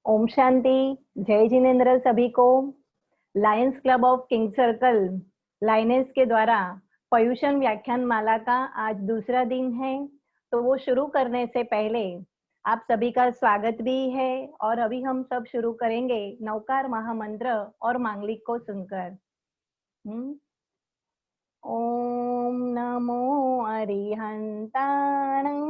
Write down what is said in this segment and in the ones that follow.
ओम शांति। जय जिनेन्द्र सभी को। Lions club of King Circle lioness के द्वारा पॉल्यूशन व्याख्यान माला का आज दूसरा दिन है। तो वो शुरू करने से पहले आप सभी का स्वागत भी है। और अभी हम सब शुरू करेंगे नवकार महामंत्र और मांगलिक को सुनकर। ओम नमो अरिहंताणं,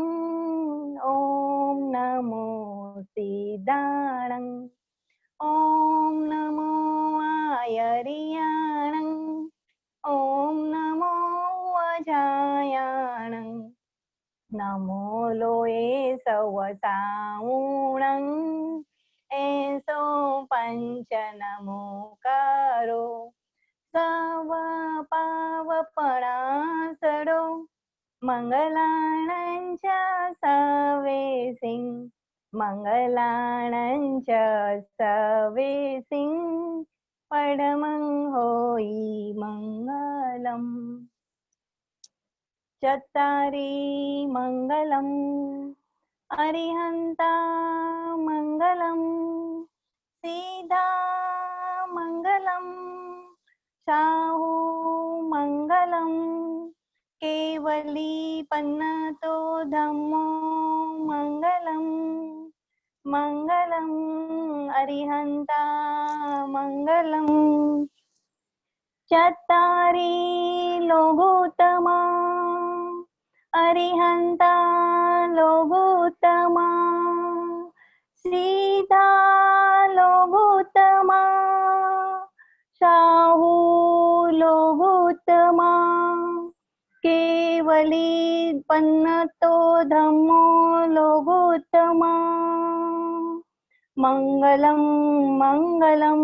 ओम नमो सिद्धाणं, ओम नमो आयरियाणं, ओम नमो अजायाणं, नमो लोये सवसाऊणं, एसो पंच नमोकारो सव पावपणासडो मंगलाणं च सवेसिं, मंगलाणं च सवेसिं, परमं होई मंगलम्। चत्तारि मंगलम्, अरिहन्ता मंगलम्, सीधा मंगलम्, शाहु मंगलम्, केवली पन्नतो धम्मो मंगलम्, मंगलम् अरिहन्ता मंगलम्। चत्तारि लोगोत्तमा, अरिहन्ता लोगोत्तमा, सीधा लोगोत्तमा, शाहु लोगोत्तमा, केवली पन्नतो धम्मो लोगोत्तमा, मंगलम मंगलम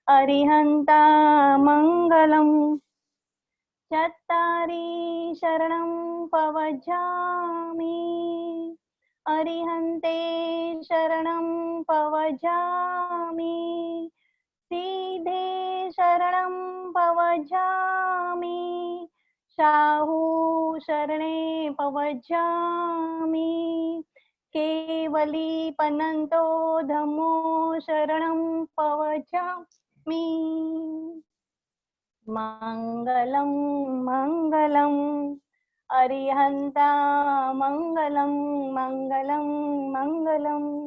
अरिहन्ता मंगलम। चत्तारि शरणं पवजामि, अरिहन्ते शरणं पवजामि, सीधे शरणं पवजामि, शाहु शरणे पवजामि, केवली पन्नतो धम्मो शरणं पवजामि। मंगलम मंगलम अरिहंता मंगलम, मंगलम मंगलम।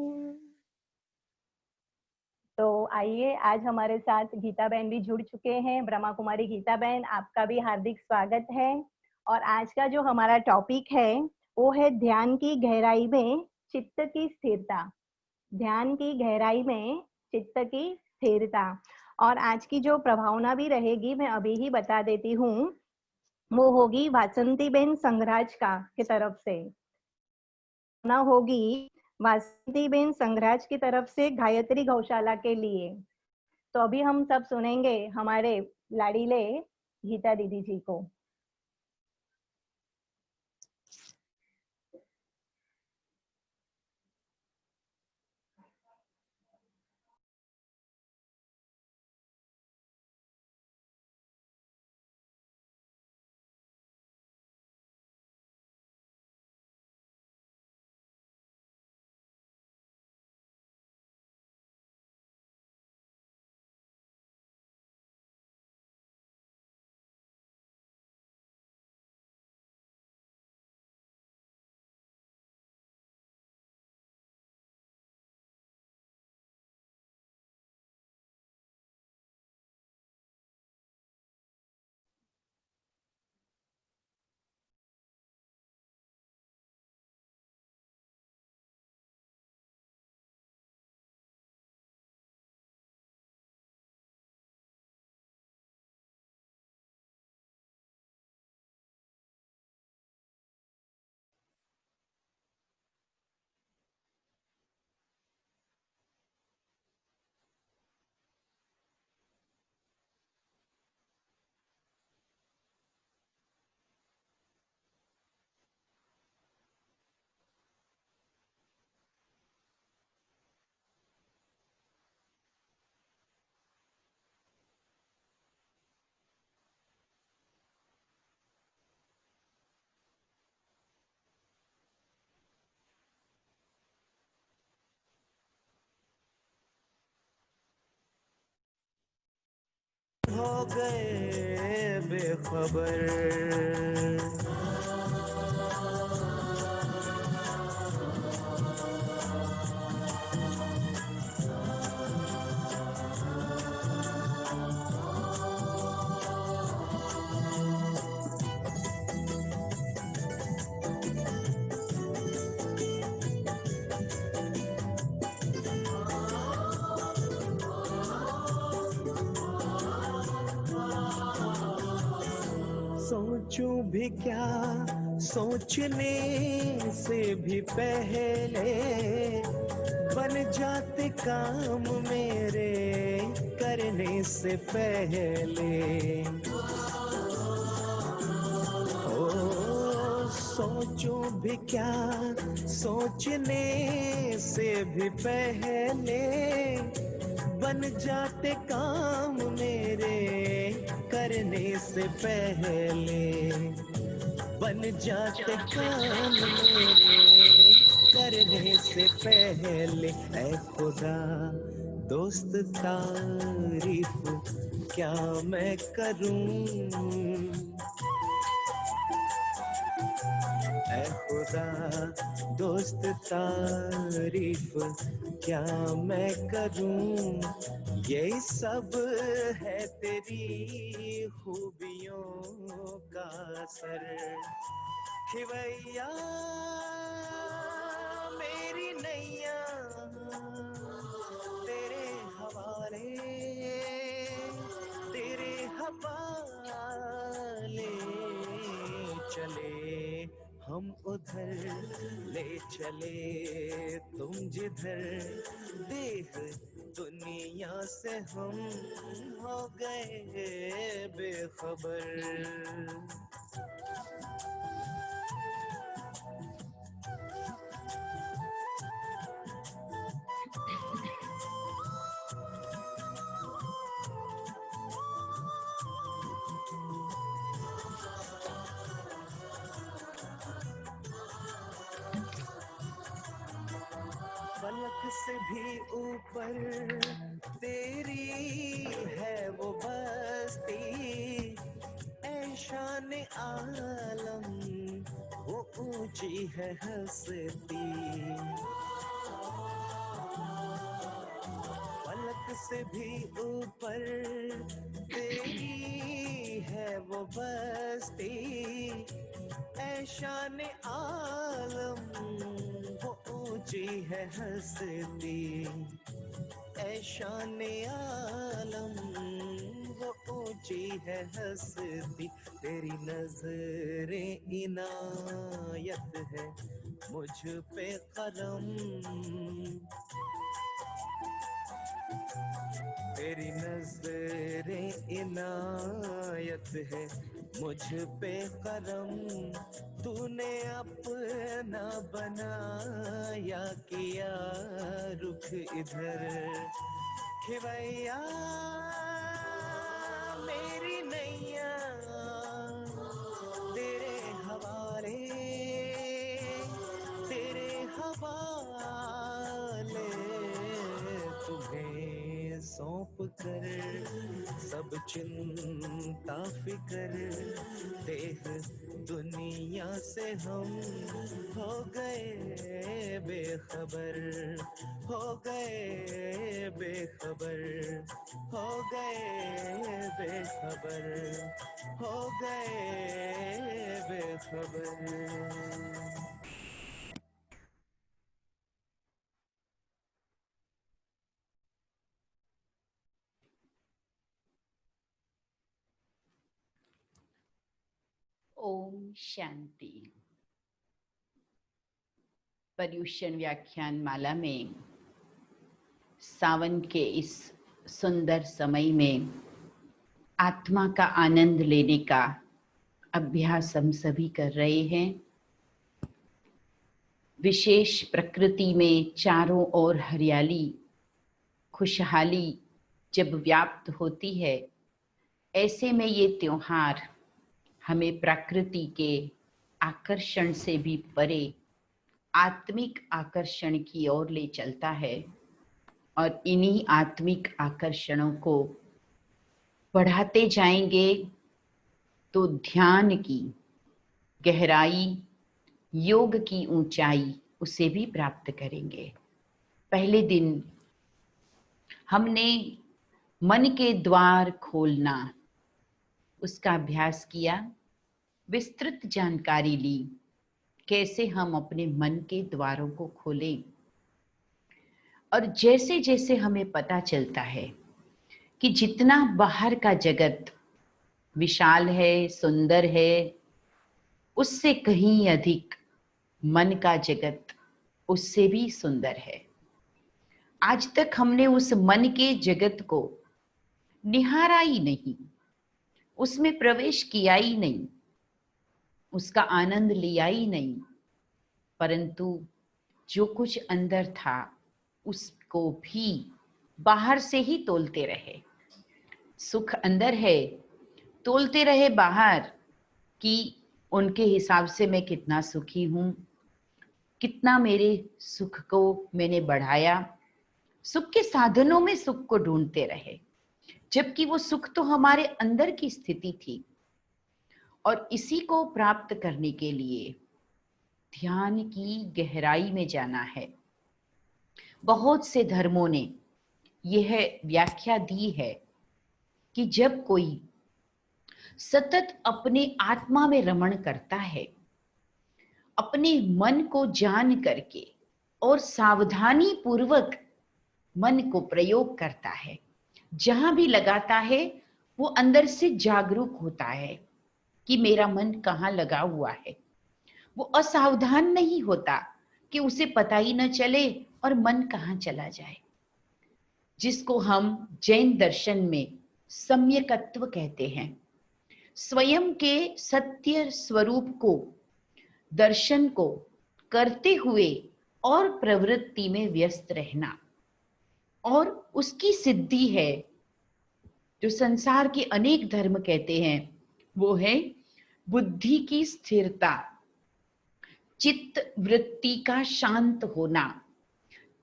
तो आइए, आज हमारे साथ गीता बहन भी जुड़ चुके हैं। ब्रह्मा कुमारी गीता बहन, आपका भी हार्दिक स्वागत है। और आज का जो हमारा टॉपिक है वो है ध्यान की गहराई में चित्त की स्थिरता। ध्यान की गहराई में चित्त की स्थिरता। और आज की जो प्रभावना भी रहेगी मैं अभी ही बता देती हूँ, वो होगी वासंती बेन संघराज का की तरफ से ना होगी वासंती बेन संघराज की तरफ से गायत्री गौशाला के लिए। तो अभी हम सब सुनेंगे हमारे लाडीले गीता दीदी जी को। हो गए बेखबर। सोचूं भी क्या, सोचने से भी पहले बन जाते काम मेरे करने से पहले। ओ सोचूं भी क्या, सोचने से भी पहले बन जाते काम मेरे करने से पहले। बन जाते काम मेरे करने से पहले। ऐ खुदा दोस्त तारीफ क्या मैं करूं, ऐ खुदा दोस्त तारीफ क्या मैं करूं। ये सब है तेरी खूबियों का असर। खिवैया मेरी नैया तेरे हवाले, तेरे हवाले चले हम उधर, ले चले तुम जिधर। देख दुनिया से हम हो गए बेखबर। फलक से भी ऊपर तेरी है वो बस्ती, ऐ शान आलम वो ऊंची है हस्ती। फलक से भी ऊपर तेरी है वो बस्ती, ऐ शान आलम वो ऊंची है हस्ती। ऐ शान आलम वो ऊंची है हस्ती। तेरी नजरे इनायत है मुझ पे करम। तेरी नजरे इनायत है मुझ पे करम। तूने अपना बनाया किया रुख इधर। खिवैया मेरी नैया तेरे हवाले, तेरे हवाले तुम्हें सौंप कर सब चिंता फिकर। देख दुनिया से हम हो गए बेखबर, हो गए बेखबर, हो गए बेखबर, हो गए बेखबर। ओम शांति। पर्युषण व्याख्यान माला में सावन के इस सुंदर समय में आत्मा का आनंद लेने का अभ्यास हम सभी कर रहे हैं। विशेष प्रकृति में चारों ओर हरियाली, खुशहाली जब व्याप्त होती है, ऐसे में ये त्योहार हमें प्रकृति के आकर्षण से भी परे आत्मिक आकर्षण की ओर ले चलता है। और इन्हीं आत्मिक आकर्षणों को बढ़ाते जाएंगे तो ध्यान की गहराई, योग की ऊंचाई उसे भी प्राप्त करेंगे। पहले दिन हमने मन के द्वार खोलना, उसका अभ्यास किया, विस्तृत जानकारी ली कैसे हम अपने मन के द्वारों को खोलें। और जैसे जैसे हमें पता चलता है कि जितना बाहर का जगत विशाल है, सुंदर है, उससे कहीं अधिक मन का जगत उससे भी सुंदर है। आज तक हमने उस मन के जगत को निहारा ही नहीं, उसमें प्रवेश किया ही नहीं, उसका आनंद लिया ही नहीं, परंतु जो कुछ अंदर था उसको भी बाहर से ही तोलते रहे। सुख अंदर है, तोलते रहे बाहर कि उनके हिसाब से मैं कितना सुखी हूं, कितना मेरे सुख को मैंने बढ़ाया। सुख के साधनों में सुख को ढूंढते रहे, जबकि वो सुख तो हमारे अंदर की स्थिति थी। और इसी को प्राप्त करने के लिए ध्यान की गहराई में जाना है। बहुत से धर्मों ने यह व्याख्या दी है कि जब कोई सतत अपने आत्मा में रमण करता है, अपने मन को जान करके और सावधानी पूर्वक मन को प्रयोग करता है, जहां भी लगाता है वो अंदर से जागरूक होता है कि मेरा मन कहाँ लगा हुआ है। वो असावधान नहीं होता कि उसे पता ही न चले और मन कहाँ चला जाए, जिसको हम जैन दर्शन में सम्यकत्व कहते हैं। स्वयं के सत्य स्वरूप को, दर्शन को करते हुए और प्रवृत्ति में व्यस्त रहना, और उसकी सिद्धि है जो संसार के अनेक धर्म कहते हैं, वो है बुद्धि की स्थिरता, चित्त वृत्ति का शांत होना,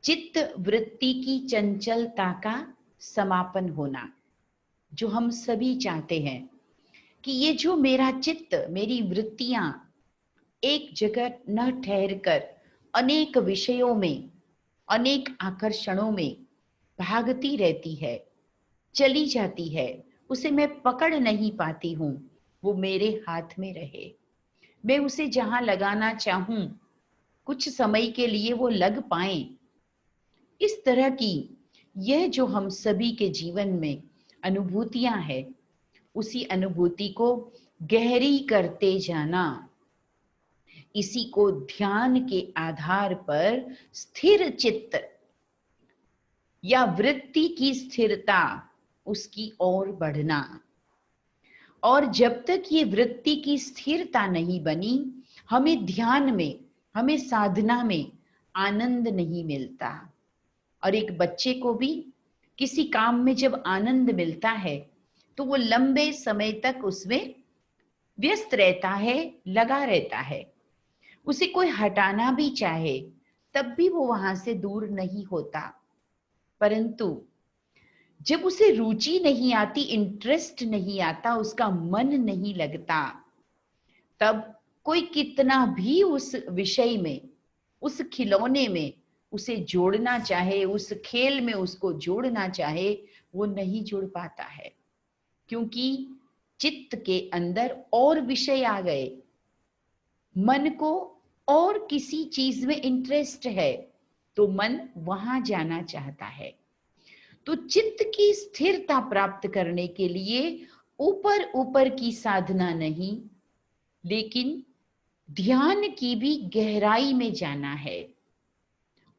चित्त वृत्ति की चंचलता का समापन होना, जो हम सभी चाहते हैं कि ये जो मेरा चित्त, मेरी वृत्तियां एक जगह न ठहरकर अनेक विषयों में, अनेक आकर्षणों में भागती रहती है, चली जाती है, उसे मैं पकड़ नहीं पाती हूं, वो मेरे हाथ में रहे। मैं उसे जहां लगाना चाहूं कुछ समय के लिए वो लग पाए। इस तरह की यह जो हम सभी के जीवन में अनुभूतियां हैं, उसी अनुभूति को गहरी करते जाना, इसी को ध्यान के आधार पर स्थिर चित्त या वृत्ति की स्थिरता, उसकी ओर बढ़ना। और जब तक ये वृत्ति की स्थिरता नहीं बनी, हमें ध्यान में, हमें साधना में आनंद नहीं मिलता। और एक बच्चे को भी किसी काम में जब आनंद मिलता है तो वो लंबे समय तक उसमें व्यस्त रहता है, लगा रहता है। उसे कोई हटाना भी चाहे तब भी वो वहां से दूर नहीं होता। परंतु जब उसे रुचि नहीं आती, इंटरेस्ट नहीं आता, उसका मन नहीं लगता, तब कोई कितना भी उस विषय में, उस खिलौने में उसे जोड़ना चाहे, उस खेल में उसको जोड़ना चाहे, वो नहीं जुड़ पाता है, क्योंकि चित्त के अंदर और विषय आ गए। मन को और किसी चीज में इंटरेस्ट है तो मन वहां जाना चाहता है। तो चित्त की स्थिरता प्राप्त करने के लिए ऊपर ऊपर की साधना नहीं, लेकिन ध्यान की भी गहराई में जाना है।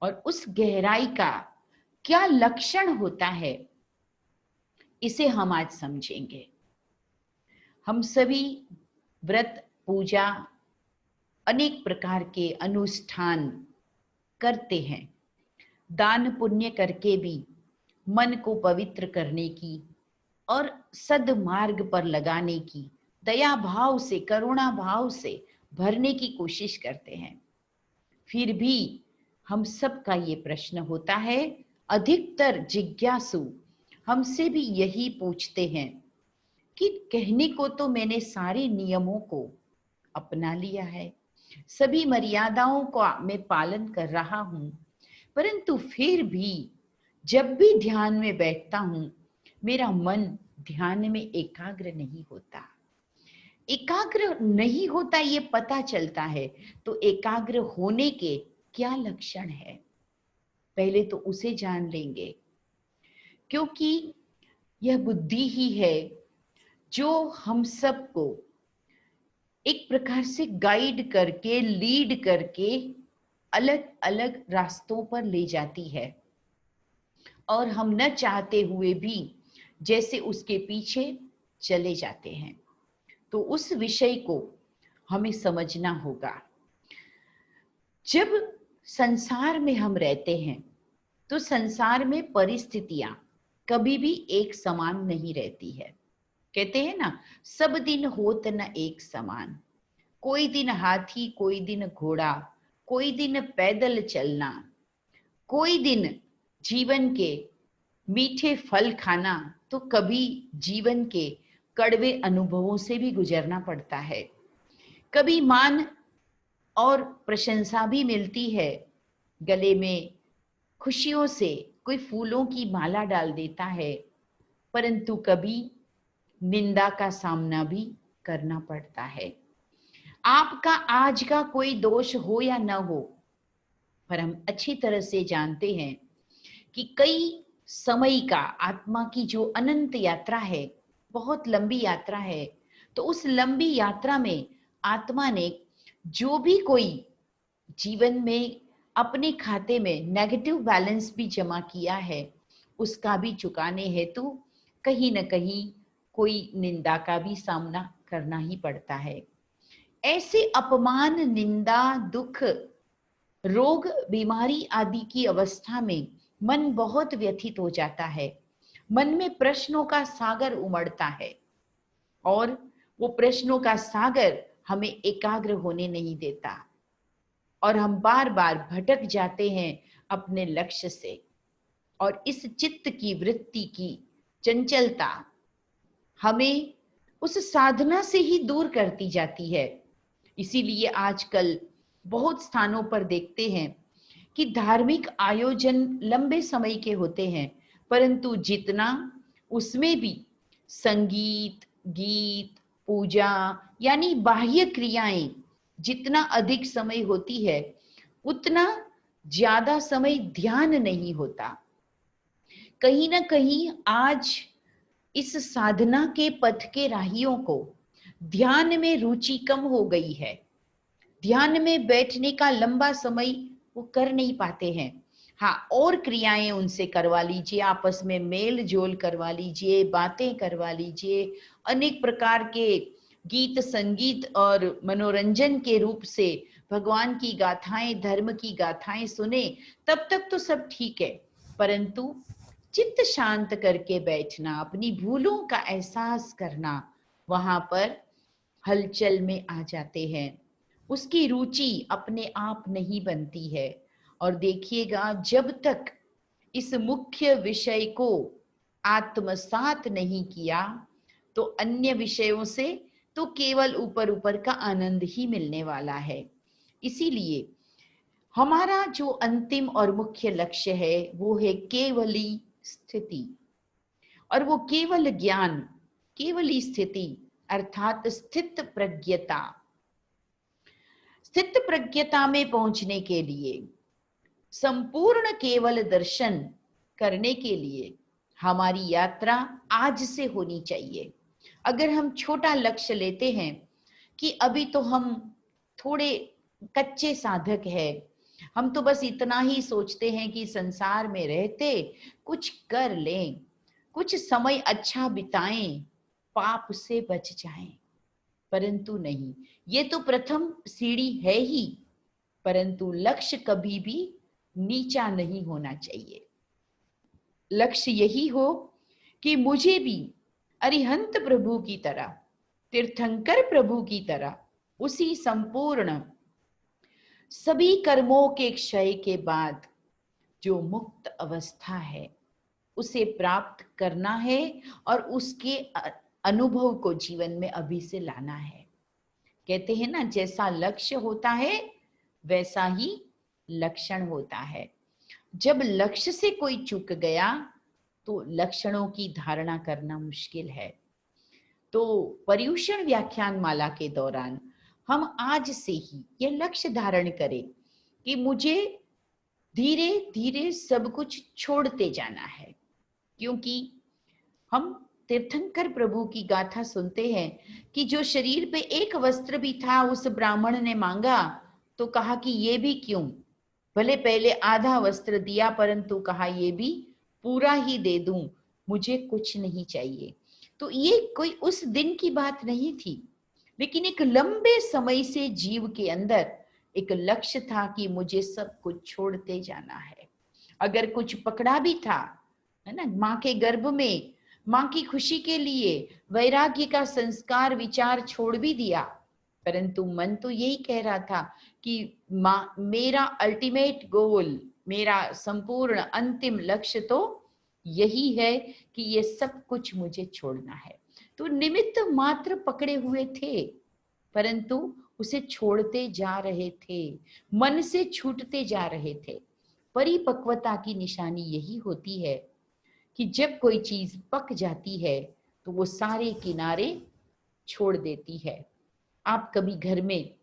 और उस गहराई का क्या लक्षण होता है, इसे हम आज समझेंगे। हम सभी व्रत, पूजा, अनेक प्रकार के अनुष्ठान करते हैं, दान पुण्य करके भी मन को पवित्र करने की और सद्मार्ग पर लगाने की, दया भाव से, करुणा भाव से भरने की कोशिश करते हैं। फिर भी हम सबका ये प्रश्न होता है, अधिकतर जिज्ञासु हमसे भी यही पूछते हैं कि कहने को तो मैंने सारे नियमों को अपना लिया है, सभी मर्यादाओं का मैं पालन कर रहा हूं, परंतु फिर भी जब भी ध्यान में बैठता हूं, मेरा मन ध्यान में एकाग्र नहीं होता। एकाग्र नहीं होता ये पता चलता है, तो एकाग्र होने के क्या लक्षण है, पहले तो उसे जान लेंगे। क्योंकि यह बुद्धि ही है जो हम सबको एक प्रकार से गाइड करके, लीड करके अलग अलग रास्तों पर ले जाती है, और हम न चाहते हुए भी जैसे उसके पीछे चले जाते हैं। तो उस विषय को हमें समझना होगा। जब संसार में हम रहते हैं तो संसार में परिस्थितियां कभी भी एक समान नहीं रहती है। कहते हैं ना, सब दिन होत न एक समान। कोई दिन हाथी, कोई दिन घोड़ा, कोई दिन पैदल चलना, कोई दिन जीवन के मीठे फल खाना, तो कभी जीवन के कड़वे अनुभवों से भी गुजरना पड़ता है। कभी मान और प्रशंसा भी मिलती है, गले में खुशियों से कोई फूलों की माला डाल देता है, परंतु कभी निंदा का सामना भी करना पड़ता है। आपका आज का कोई दोष हो या न हो, पर हम अच्छी तरह से जानते हैं कि कई समय का आत्मा की जो अनंत यात्रा है, बहुत लंबी यात्रा है, तो उस लंबी यात्रा में आत्मा ने जो भी कोई जीवन में अपने खाते में नेगेटिव बैलेंस भी जमा किया है, उसका भी चुकाने हेतु कहीं न कहीं कोई निंदा का भी सामना करना ही पड़ता है। ऐसे अपमान, निंदा, दुख, रोग, बीमारी आदि की अवस्था में मन बहुत व्यथित हो जाता है। मन में प्रश्नों का सागर उमड़ता है, और वो प्रश्नों का सागर हमें एकाग्र होने नहीं देता, और हम बार बार भटक जाते हैं अपने लक्ष्य से। और इस चित्त की वृत्ति की चंचलता हमें उस साधना से ही दूर करती जाती है। इसीलिए आजकल बहुत स्थानों पर देखते हैं कि धार्मिक आयोजन लंबे समय के होते हैं, परंतु जितना उसमें भी संगीत, गीत, पूजा यानी बाह्य क्रियाएं जितना अधिक समय होती है, उतना ज्यादा समय ध्यान नहीं होता। कहीं ना कहीं आज इस साधना के पथ के राहियों को ध्यान में रुचि कम हो गई है। ध्यान में बैठने का लंबा समय वो कर नहीं पाते हैं। हाँ, और क्रियाएं उनसे करवा लीजिए, आपस में मेल जोल करवा लीजिए, बातें करवा लीजिए, अनेक प्रकार के गीत, संगीत और मनोरंजन के रूप से भगवान की गाथाएं, धर्म की गाथाएं सुने, तब तक तो सब ठीक है। परंतु चित्त शांत करके बैठना, अपनी भूलों का एहसास करना, वहां पर हलचल में आ जाते हैं। उसकी रुचि अपने आप नहीं बनती है। और देखिएगा, जब तक इस मुख्य विषय को आत्मसात नहीं किया, तो अन्य विषयों से तो केवल ऊपर ऊपर का आनंद ही मिलने वाला है। इसीलिए हमारा जो अंतिम और मुख्य लक्ष्य है वो है केवली स्थिति। और वो केवल ज्ञान, केवली स्थिति अर्थात स्थित प्रज्ञता। स्थित प्रज्ञता में पहुंचने के लिए, संपूर्ण केवल दर्शन करने के लिए हमारी यात्रा आज से होनी चाहिए। अगर हम छोटा लक्ष्य लेते हैं कि अभी तो हम थोड़े कच्चे साधक हैं, हम तो बस इतना ही सोचते हैं कि संसार में रहते कुछ कर लें, कुछ समय अच्छा बिताएं, पाप से बच जाएं, परंतु नहीं, ये तो प्रथम सीढ़ी है ही, परंतु लक्ष्य कभी भी नीचा नहीं होना चाहिए। लक्ष्य यही हो कि मुझे भी अरिहंत प्रभु की तरह, तीर्थंकर प्रभु की तरह, उसी संपूर्ण सभी कर्मों के क्षय के बाद जो मुक्त अवस्था है उसे प्राप्त करना है, और उसके अनुभव को जीवन में अभी से लाना है। कहते हैं ना, जैसा लक्ष्य होता है वैसा ही लक्षण होता है। जब लक्ष्य से कोई चूक गया तो लक्षणों की धारणा करना मुश्किल है। तो पर्युषण व्याख्यान माला के दौरान हम आज से ही ये लक्ष्य धारण करें कि मुझे धीरे धीरे सब कुछ छोड़ते जाना है। क्योंकि हम तीर्थंकर प्रभु की गाथा सुनते हैं कि जो शरीर पे एक वस्त्र भी था उस ब्राह्मण ने मांगा तो कहा कि ये भी क्यों, भले पहले आधा वस्त्र दिया परंतु कहा ये भी पूरा ही दे दूं, मुझे कुछ नहीं चाहिए। तो ये कोई उस दिन की बात नहीं थी, लेकिन एक लंबे समय से जीव के अंदर एक लक्ष्य था कि मुझे सब कुछ छोड़ते जाना है। अगर कुछ पकड़ा भी था, है ना, माँ के गर्भ में माँ की खुशी के लिए वैराग्य का संस्कार विचार छोड़ भी दिया, परंतु मन तो यही कह रहा था कि माँ, मेरा अल्टीमेट गोल, मेरा संपूर्ण अंतिम लक्ष्य तो यही है कि ये सब कुछ मुझे छोड़ना है। तो निमित्त मात्र पकड़े हुए थे, परंतु उसे छोड़ते जा रहे थे, मन से छूटते जा रहे थे। परिपक्वता की निशानी यही होती है कि जब कोई चीज पक जाती है तो वो सारे किनारे छोड़ देती है। आप कभी घर में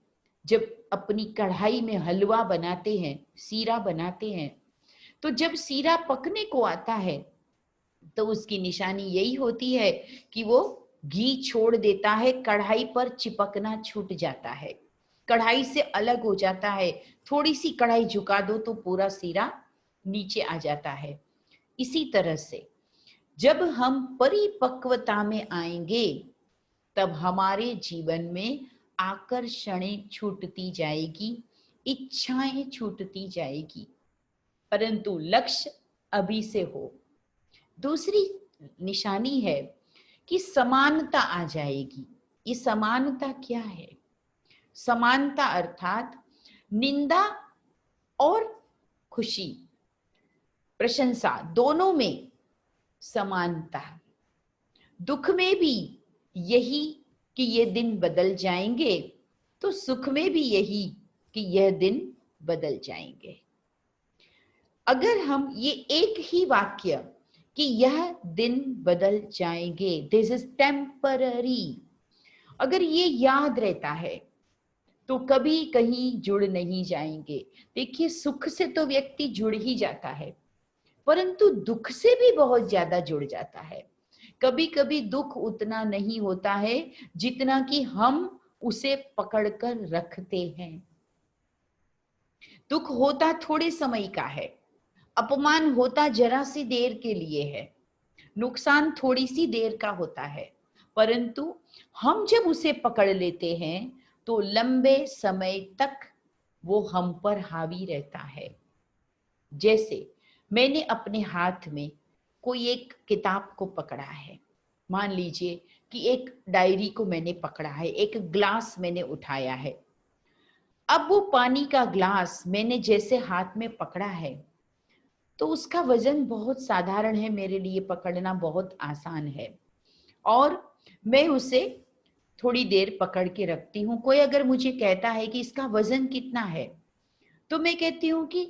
जब अपनी कढ़ाई में हलवा बनाते हैं, सीरा बनाते हैं, तो जब सीरा पकने को आता है तो उसकी निशानी यही होती है कि वो घी छोड़ देता है, कढ़ाई पर चिपकना छूट जाता है, कढ़ाई से अलग हो जाता है। थोड़ी सी कढ़ाई झुका दो तो पूरा सीरा नीचे आ जाता है। इसी तरह से जब हम परिपक्वता में आएंगे तब हमारे जीवन में आकर्षणें छूटती जाएगी, इच्छाएं छूटती जाएगी, परंतु लक्ष्य अभी से हो। दूसरी निशानी है कि समानता आ जाएगी। ये समानता क्या है? समानता अर्थात निंदा और खुशी, प्रशंसा दोनों में समानता। दुख में भी यही कि ये दिन बदल जाएंगे, तो सुख में भी यही कि यह दिन बदल जाएंगे। अगर हम ये एक ही वाक्य कि यह दिन बदल जाएंगे, दिस इज टेम्पररी, अगर ये याद रहता है तो कभी कहीं जुड़ नहीं जाएंगे। देखिए, सुख से तो व्यक्ति जुड़ ही जाता है, परंतु दुख से भी बहुत ज्यादा जुड़ जाता है। कभी कभी दुख उतना नहीं होता है जितना कि हम उसे पकड़कर रखते हैं। दुख होता थोड़े समय का है, अपमान होता जरा सी देर के लिए है, नुकसान थोड़ी सी देर का होता है, परंतु हम जब उसे पकड़ लेते हैं तो लंबे समय तक वो हम पर हावी रहता है। जैसे मैंने अपने हाथ में कोई एक किताब को पकड़ा है, मान लीजिए कि एक डायरी को मैंने पकड़ा है, एक ग्लास मैंने उठाया है। अब वो पानी का ग्लास मैंने जैसे हाथ में पकड़ा है तो उसका वजन बहुत साधारण है, मेरे लिए पकड़ना बहुत आसान है, और मैं उसे थोड़ी देर पकड़ के रखती हूँ। कोई अगर मुझे कहता है कि इसका वजन कितना है तो मैं कहती हूँ कि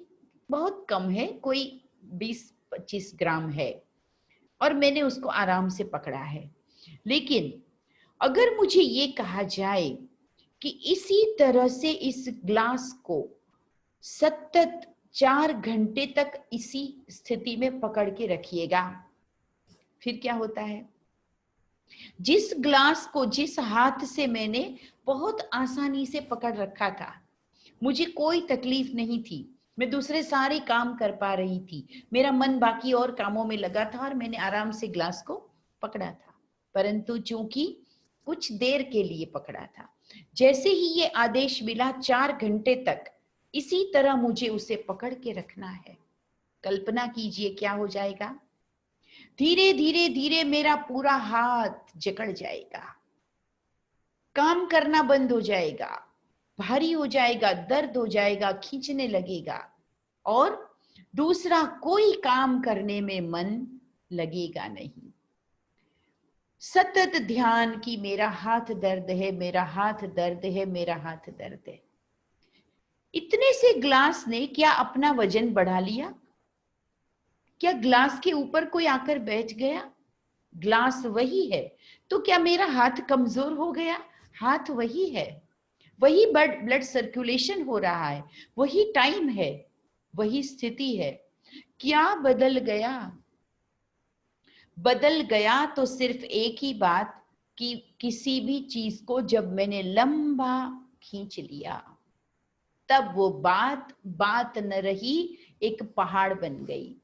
बहुत कम है, कोई 20-25 ग्राम है, और मैंने उसको आराम से पकड़ा है। लेकिन अगर मुझे ये कहा जाए कि इसी तरह से इस ग्लास को सतत 4 घंटे तक इसी स्थिति में पकड़ के रखिएगा, फिर क्या होता है? जिस ग्लास को जिस हाथ से मैंने बहुत आसानी से पकड़ रखा था, मुझे कोई तकलीफ नहीं थी, मैं दूसरे सारे काम कर पा रही थी, मेरा मन बाकी और कामों में लगा था और मैंने आराम से ग्लास को पकड़ा था, परंतु चूंकि कुछ देर के लिए पकड़ा था, जैसे ही ये आदेश मिला 4 घंटे तक इसी तरह मुझे उसे पकड़ के रखना है, कल्पना कीजिए क्या हो जाएगा। धीरे धीरे धीरे मेरा पूरा हाथ जकड़ जाएगा, काम करना बंद हो जाएगा, भारी हो जाएगा, दर्द हो जाएगा, खींचने लगेगा, और दूसरा कोई काम करने में मन लगेगा नहीं। सतत ध्यान कि मेरा हाथ दर्द है, मेरा हाथ दर्द है, मेरा हाथ दर्द है। इतने से ग्लास ने क्या अपना वजन बढ़ा लिया? क्या ग्लास के ऊपर कोई आकर बैठ गया? ग्लास वही है, तो क्या मेरा हाथ कमजोर हो गया? हाथ वही है, वही ब्लड सर्कुलेशन हो रहा है, वही टाइम है, वही स्थिति है। क्या बदल गया? बदल गया तो सिर्फ एक ही बात कि किसी भी चीज को जब मैंने लंबा खींच लिया, तब वो बात बात न रही, एक पहाड़ बन गई।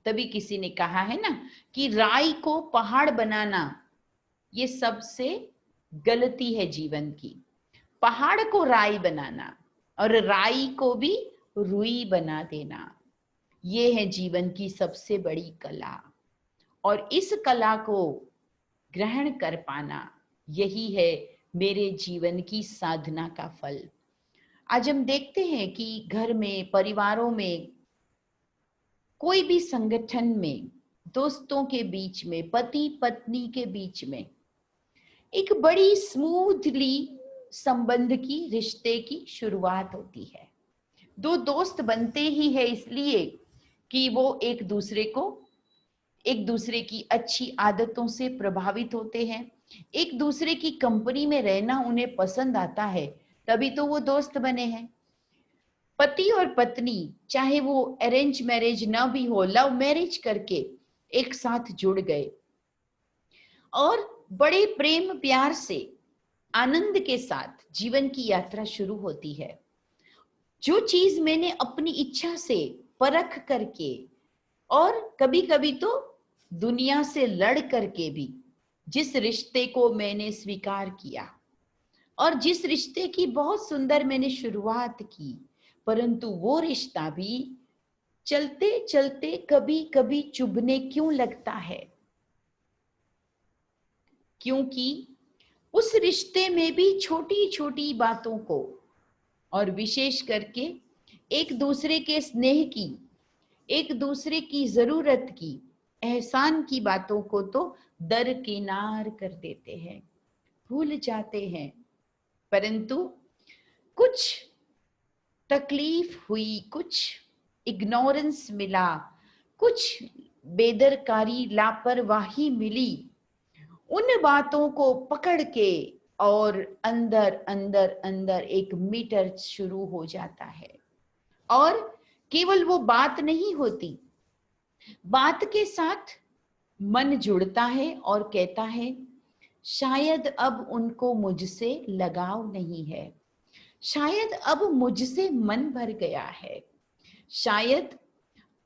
तभी किसी ने कहा है ना कि राई को पहाड़ बनाना ये सबसे गलती है जीवन की। पहाड़ को राई बनाना और राई को भी रुई बना देना, ये है जीवन की सबसे बड़ी कला। और इस कला को ग्रहण कर पाना, यही है मेरे जीवन की साधना का फल। आज हम देखते हैं कि घर में, परिवारों में, कोई भी संगठन में, दोस्तों के बीच में, पति पत्नी के बीच में एक बड़ी स्मूथली संबंध की, रिश्ते की शुरुआत होती है। दो दोस्त बनते ही है इसलिए कि वो एक दूसरे की अच्छी आदतों से प्रभावित होते हैं, एक दूसरे की कंपनी में रहना उन्हें पसंद आता है, तभी तो वो दोस्त बने हैं। पति और पत्नी चाहे वो अरेंज मैरिज ना भी हो, लव मैरिज करके एक साथ जुड़ गए और बड़े प्रेम प्यार से, आनंद के साथ जीवन की यात्रा शुरू होती है। जो चीज मैंने अपनी इच्छा से परख करके और कभी कभी तो दुनिया से लड़ करके भी जिस रिश्ते को मैंने स्वीकार किया और जिस रिश्ते की बहुत सुंदर मैंने शुरुआत की, परंतु वो रिश्ता भी चलते चलते कभी कभी चुभने क्यों लगता है? क्योंकि उस रिश्ते में भी छोटी छोटी बातों को और विशेष करके एक दूसरे के स्नेह की, एक दूसरे की जरूरत की, एहसान की बातों को तो दरकिनार कर देते हैं, भूल जाते हैं। परंतु कुछ तकलीफ हुई, कुछ इग्नोरेंस मिला, कुछ बेदरकारी, लापरवाही मिली, उन बातों को पकड़ के और अंदर अंदर अंदर एक मीटर शुरू हो जाता है। और केवल वो बात नहीं होती, बात के साथ मन जुड़ता है और कहता है शायद अब उनको मुझसे लगाव नहीं है, शायद अब मुझसे मन भर गया है, शायद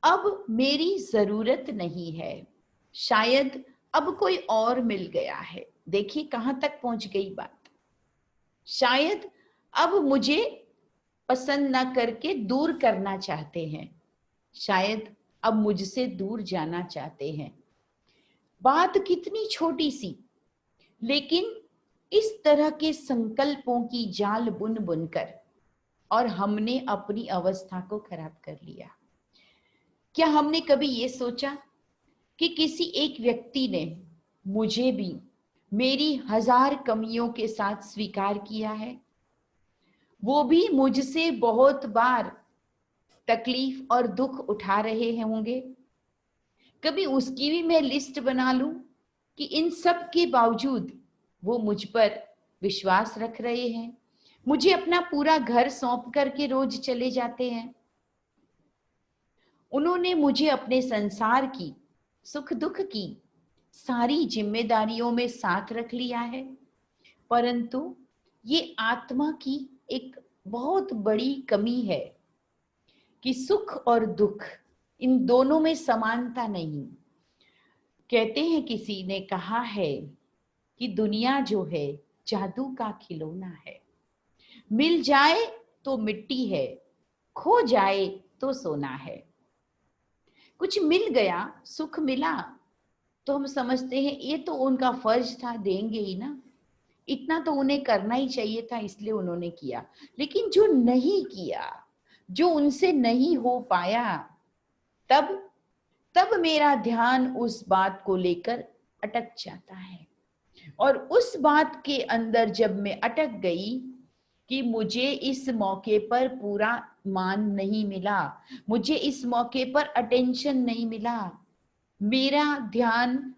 अब मेरी जरूरत नहीं है, शायद अब कोई और मिल गया है। देखिए कहां तक पहुंच गई बात। शायद अब मुझे पसंद ना करके दूर करना चाहते हैं, शायद अब मुझसे दूर जाना चाहते हैं। बात कितनी छोटी सी, लेकिन इस तरह के संकल्पों की जाल बुन बुनकर और हमने अपनी अवस्था को खराब कर लिया। क्या हमने कभी ये सोचा कि किसी एक व्यक्ति ने मुझे भी मेरी 1000 कमियों के साथ स्वीकार किया है? वो भी मुझसे बहुत बार तकलीफ और दुख उठा रहे होंगे। कभी उसकी भी मैं लिस्ट बना लूं कि इन सब के बावजूद वो मुझ पर विश्वास रख रहे हैं, मुझे अपना पूरा घर सौंप करके रोज चले जाते हैं। उन्होंने मुझे अपने संसार की, सुख दुख की सारी जिम्मेदारियों में साथ रख लिया है। परंतु ये आत्मा की एक बहुत बड़ी कमी है कि सुख और दुख, इन दोनों में समानता नहीं। कहते हैं, किसी ने कहा है कि दुनिया जो है जादू का खिलौना है, मिल जाए तो मिट्टी है, खो जाए तो सोना है। कुछ मिल गया, सुख मिला, तो हम समझते हैं ये तो उनका फर्ज था, देंगे ही ना, इतना तो उन्हें करना ही चाहिए था, इसलिए उन्होंने किया। लेकिन जो नहीं किया, जो उनसे नहीं हो पाया, तब मेरा ध्यान उस बात को लेकर अटक जाता है। और उस बात के अंदर जब मैं अटक गई कि मुझे इस मौके पर पूरा मान नहीं मिला, मुझे इस मौके पर अटेंशन नहीं मिला, मेरा ध्यान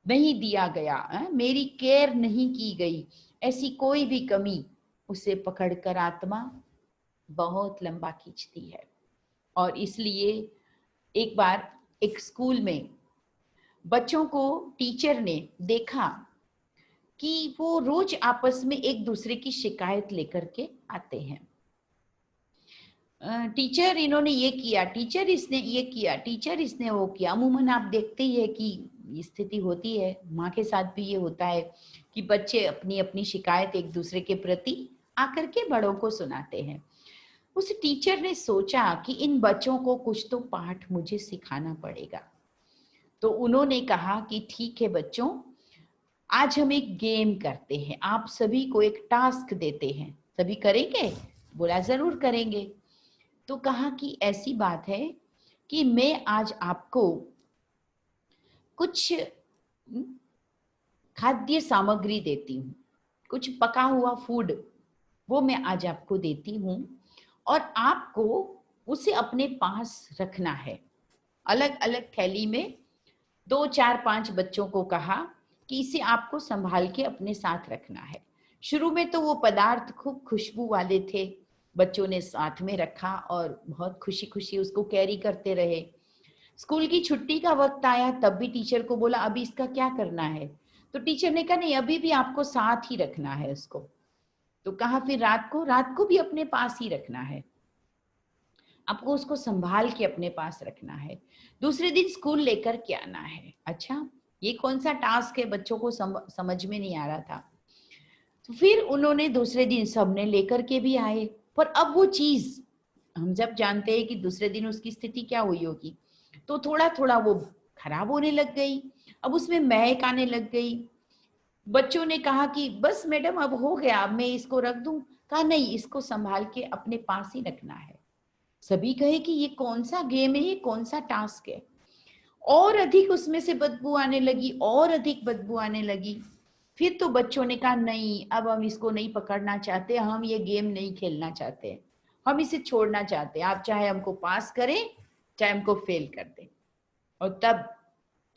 नहीं दिया गया, मेरी केयर नहीं की गई, ऐसी कोई भी कमी, उसे पकड़कर आत्मा बहुत लंबा खींचती है। और इसलिए एक बार एक स्कूल में बच्चों को टीचर ने देखा कि वो रोज आपस में एक दूसरे की शिकायत लेकर के आते हैं। टीचर इन्होंने ये किया, टीचर इसने ये किया, टीचर इसने वो किया। अमूमन आप देखते ही है कि स्थिति होती है, माँ के साथ भी ये होता है कि बच्चे अपनी अपनी शिकायत एक दूसरे के प्रति आकर के बड़ों को सुनाते हैं। उस टीचर ने सोचा कि इन बच्चों को कुछ तो पाठ मुझे सिखाना पड़ेगा। तो उन्होंने कहा कि ठीक है बच्चों, आज हम एक गेम करते हैं, आप सभी को एक टास्क देते हैं, सभी करेंगे? बोला जरूर करेंगे। तो कहा कि ऐसी बात है कि मैं आज आपको कुछ खाद्य सामग्री देती हूँ, कुछ पका हुआ फूड वो मैं आज आपको देती हूँ और आपको उसे अपने पास रखना है। अलग अलग थैली में 2, 4, 5 बच्चों को कहा कि इसे आपको संभाल के अपने साथ रखना है। शुरू में तो वो पदार्थ खूब खुशबू वाले थे, बच्चों ने साथ में रखा और बहुत खुशी खुशी उसको कैरी करते रहे। स्कूल की छुट्टी का वक्त आया, तब भी टीचर को बोला अभी इसका क्या करना है? तो टीचर ने कहा नहीं, अभी भी आपको साथ ही रखना है उसको। तो कहा फिर रात को भी अपने पास ही रखना है, आपको उसको संभाल के अपने पास रखना है, दूसरे दिन स्कूल लेकर के आना है। अच्छा, ये कौन सा टास्क है, बच्चों को समझ में नहीं आ रहा था। तो फिर उन्होंने दूसरे दिन सबने लेकर के भी आए, पर अब वो चीज हम जब जानते हैं कि दूसरे दिन उसकी स्थिति क्या हुई होगी, तो थोड़ा थोड़ा वो खराब होने लग गई, अब उसमें महक आने लग गई। बच्चों ने कहा कि बस मैडम अब हो गया, अब मैं इसको रख दूं? कहा नहीं, इसको संभाल के अपने पास ही रखना है। सभी कहे कि ये कौन सा गेम है, ये कौन सा टास्क है। और अधिक उसमें से बदबू आने लगी, और अधिक बदबू आने लगी। फिर तो बच्चों ने कहा नहीं, अब हम इसको नहीं पकड़ना चाहते, हम ये गेम नहीं खेलना चाहते, हम इसे छोड़ना चाहते हैं, आप चाहे हमको पास करें चाहे हमको फेल कर दें। और तब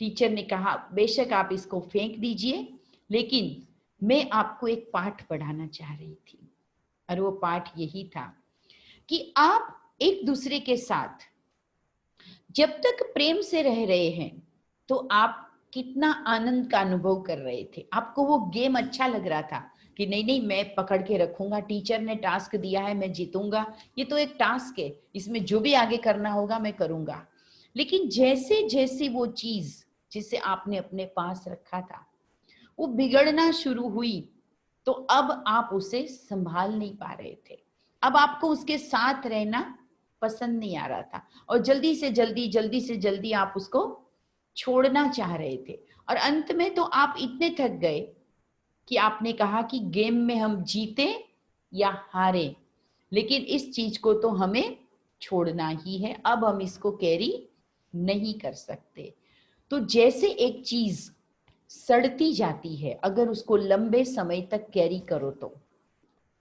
टीचर ने कहा बेशक आप इसको फेंक दीजिए, लेकिन मैं आपको एक पाठ पढ़ाना चाह रही थी। और वो पाठ यही था कि आप एक दूसरे के साथ जब तक प्रेम से रह रहे हैं तो आप कितना आनंद का अनुभव कर रहे थे। आपको वो गेम अच्छा लग रहा था कि नहीं नहीं मैं पकड़ के रखूंगा, टीचर ने टास्क दिया है, मैं जीतूंगा, ये तो एक टास्क है, इसमें जो भी आगे करना होगा मैं करूंगा। लेकिन जैसे जैसे वो चीज जिसे आपने अपने पास रखा था वो बिगड़ना शुरू हुई, तो अब आप उसे संभाल नहीं पा रहे थे, अब आपको उसके साथ रहना पसंद नहीं आ रहा था और जल्दी से जल्दी आप उसको छोड़ना चाह रहे थे। और अंत में तो आप इतने थक गए कि आपने कहा कि गेम में हम जीते या हारे, लेकिन इस चीज को तो हमें छोड़ना ही है, अब हम इसको कैरी नहीं कर सकते। तो जैसे एक चीज सड़ती जाती है, अगर उसको लंबे समय तक कैरी करो तो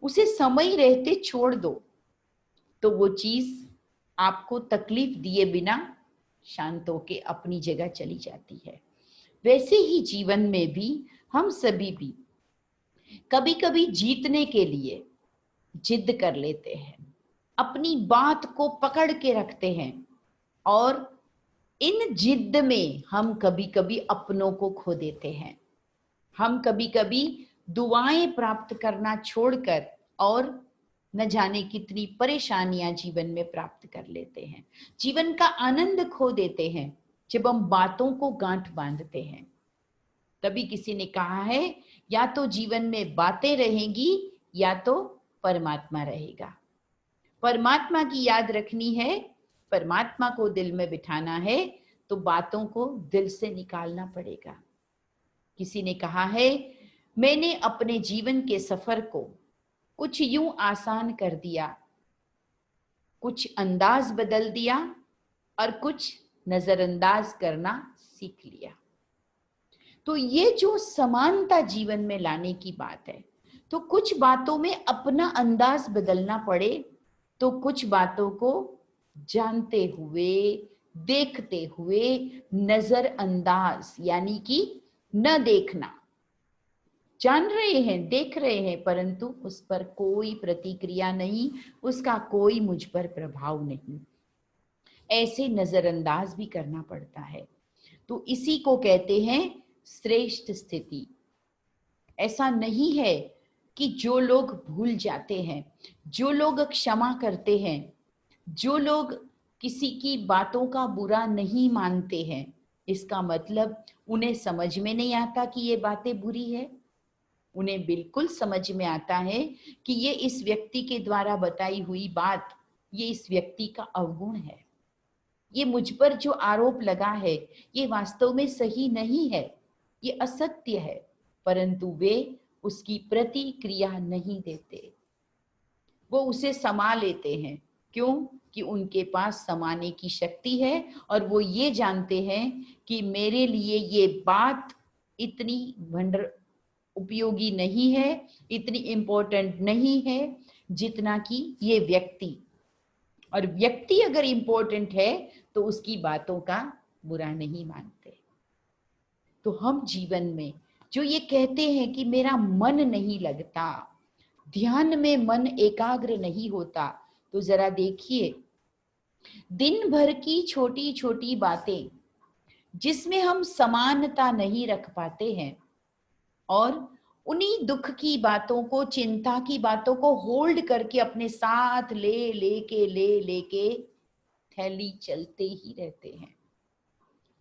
उसे समय रहते छोड़ दो तो वो चीज आपको तकलीफ दिए बिना शांत होके अपनी जगह चली जाती है। वैसे ही जीवन में भी हम सभी भी कभी कभी जीतने के लिए जिद कर लेते हैं, अपनी बात को पकड़ के रखते हैं और इन जिद में हम कभी कभी अपनों को खो देते हैं। हम कभी कभी दुआएं प्राप्त करना छोड़कर और न जाने कितनी परेशानियां जीवन में प्राप्त कर लेते हैं। जीवन का आनंद खो देते हैं जब हम बातों को गांठ बांधते हैं। तभी किसी ने कहा है या तो जीवन में बातें रहेंगी या तो परमात्मा रहेगा। परमात्मा की याद रखनी है, परमात्मा को दिल में बिठाना है तो बातों को दिल से निकालना पड़ेगा। किसी ने कहा है मैंने अपने जीवन के सफर को कुछ यूं आसान कर दिया, कुछ अंदाज बदल दिया और कुछ नजरअंदाज करना सीख लिया। तो ये जो समानता जीवन में लाने की बात है, तो कुछ बातों में अपना अंदाज बदलना पड़े तो कुछ बातों को जानते हुए, देखते हुए नजरअंदाज यानी कि न देखना, जान रहे हैं, देख रहे हैं, परंतु उस पर कोई प्रतिक्रिया नहीं, उसका कोई मुझ पर प्रभाव नहीं, ऐसे नजरअंदाज भी करना पड़ता है। तो इसी को कहते हैं श्रेष्ठ स्थिति। ऐसा नहीं है कि जो लोग भूल जाते हैं, जो लोग क्षमा करते हैं, जो लोग किसी की बातों का बुरा नहीं मानते हैं, इसका मतलब उन्हें समझ में नहीं आता कि ये बातें बुरी है। उन्हें बिल्कुल समझ में आता है कि ये इस व्यक्ति के द्वारा बताई हुई बात, ये इस व्यक्ति का अवगुण है, ये मुझ पर जो आरोप लगा है ये वास्तव में सही नहीं है, ये असत्य है, परंतु वे उसकी प्रतिक्रिया नहीं देते, वो उसे समा लेते हैं। क्यों? कि उनके पास समाने की शक्ति है और वो ये जानते हैं कि मेरे लिए ये बात इतनी भंडर उपयोगी नहीं है, इतनी इम्पोर्टेंट नहीं है जितना कि ये व्यक्ति, और व्यक्ति अगर इम्पोर्टेंट है तो उसकी बातों का बुरा नहीं मानते। तो हम जीवन में जो ये कहते हैं कि मेरा मन नहीं लगता, ध्यान में मन एकाग्र नहीं होता, तो जरा देखिए, दिन भर की छोटी छोटी बातें जिसमें हम समानता नहीं रख पाते हैं और उन्हीं दुख की बातों को, चिंता की बातों को होल्ड करके अपने साथ ले लेके थैली चलते ही रहते हैं,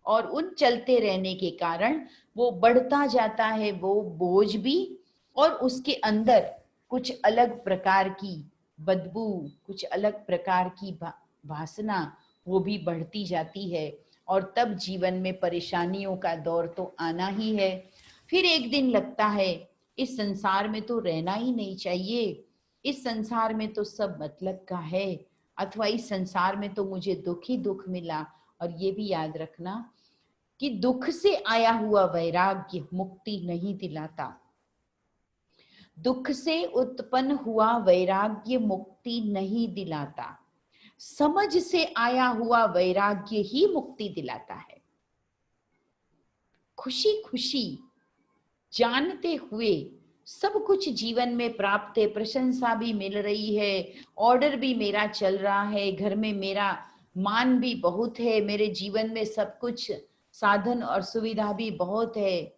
और उन चलते रहने के कारण वो बढ़ता जाता है वो बोझ भी, और उसके अंदर कुछ अलग प्रकार की बदबू, कुछ अलग प्रकार की वासना वो भी बढ़ती जाती है, और तब जीवन में परेशानियों का दौर तो आना ही है। फिर एक दिन लगता है इस संसार में तो रहना ही नहीं चाहिए, इस संसार में तो सब मतलब का है, अथवा इस संसार में तो मुझे दुख ही दुख मिला। और ये भी याद रखना कि दुख से आया हुआ वैराग्य मुक्ति नहीं दिलाता, दुख से उत्पन्न हुआ वैराग्य मुक्ति नहीं दिलाता, समझ से आया हुआ वैराग्य ही मुक्ति दिलाता है। खुशी खुशी जानते हुए सब कुछ जीवन में प्राप्त है, प्रशंसा भी मिल रही है, ऑर्डर भी मेरा चल रहा है, घर में मेरा मान भी बहुत है, मेरे जीवन में सब कुछ साधन और सुविधा भी बहुत है,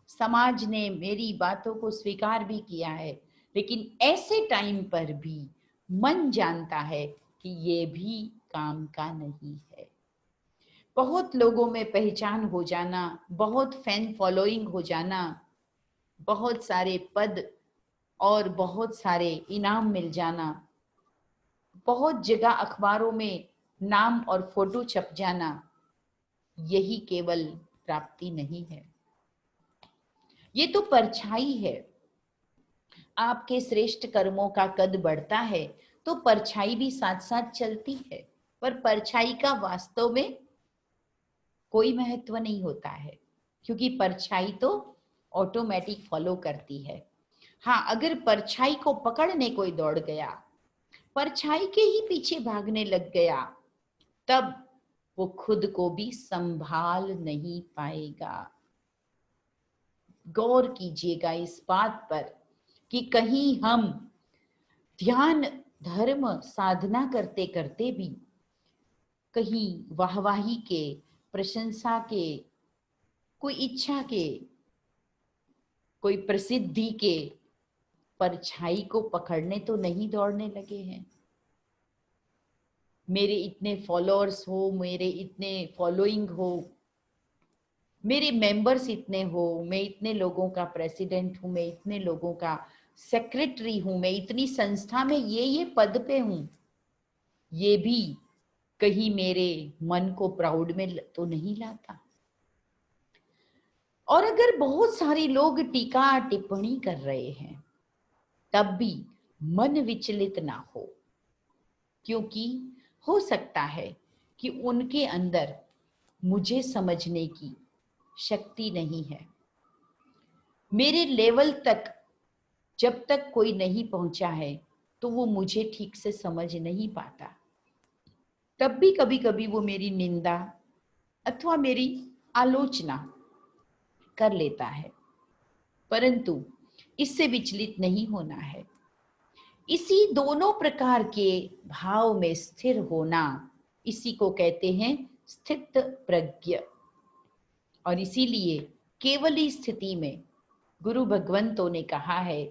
समाज ने मेरी बातों को स्वीकार भी किया है, लेकिन ऐसे टाइम पर भी मन जानता है कि ये भी काम का नहीं है। बहुत लोगों में पहचान हो जाना, बहुत फैन फॉलोइंग हो जाना, बहुत सारे पद और बहुत सारे इनाम मिल जाना, बहुत जगह अखबारों में नाम और फोटो छप जाना, यही केवल प्राप्ति नहीं है, ये तो परछाई है। आपके श्रेष्ठ कर्मों का कद बढ़ता है तो परछाई भी साथ साथ चलती है, पर परछाई का वास्तव में कोई महत्व नहीं होता है, क्योंकि परछाई तो ऑटोमेटिक फॉलो करती है। हाँ, अगर परछाई को पकड़ने कोई दौड़ गया, परछाई के ही पीछे भागने लग गया, तब वो खुद को भी संभाल नहीं पाएगा। गौर कीजिएगा इस बात पर कि कहीं हम ध्यान, धर्म, साधना करते करते भी कहीं वाहवाही के, प्रशंसा के, कोई इच्छा के, कोई प्रसिद्धि के परछाई को पकड़ने तो नहीं दौड़ने लगे हैं। मेरे इतने फॉलोअर्स हो, मेरे इतने फॉलोइंग हो, मेरे मेंबर्स इतने हो, मैं इतने लोगों का प्रेसिडेंट हूं, मैं इतने लोगों का सेक्रेटरी हूं, मैं इतनी संस्था में ये पद पे हूं, ये भी कहीं मेरे मन को प्राउड में तो नहीं लाता। और अगर बहुत सारे लोग टीका टिप्पणी कर रहे हैं तब भी मन विचलित ना हो, क्योंकि हो सकता है कि उनके अंदर मुझे समझने की शक्ति नहीं है, मेरे लेवल तक जब तक कोई नहीं पहुंचा है तो वो मुझे ठीक से समझ नहीं पाता। तब भी कभी कभी वो मेरी निंदा अथवा मेरी आलोचना कर लेता है, परंतु इससे विचलित नहीं होना है। इसी दोनों प्रकार के भाव में स्थिर होना, इसी को कहते हैं स्थित प्रज्ञ। और इसीलिए केवली स्थिति में गुरु भगवंतों ने कहा है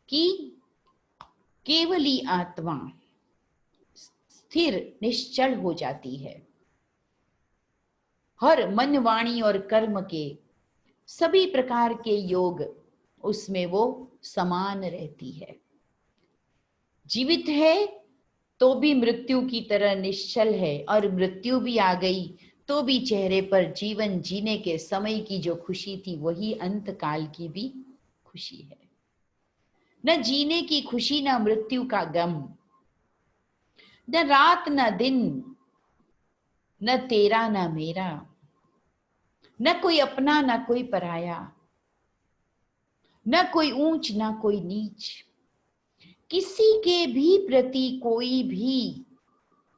कि केवली आत्मा स्थिर निश्चल हो जाती है। हर मन वाणी और कर्म के सभी प्रकार के योग उसमें वो समान रहती है। जीवित है तो भी मृत्यु की तरह निश्चल है, और मृत्यु भी आ गई तो भी चेहरे पर जीवन जीने के समय की जो खुशी थी वही अंत काल की भी खुशी है। न जीने की खुशी, न मृत्यु का गम, न रात न दिन, न तेरा न मेरा, न कोई अपना न कोई पराया, न कोई ऊंच न कोई नीच, किसी के भी प्रति कोई भी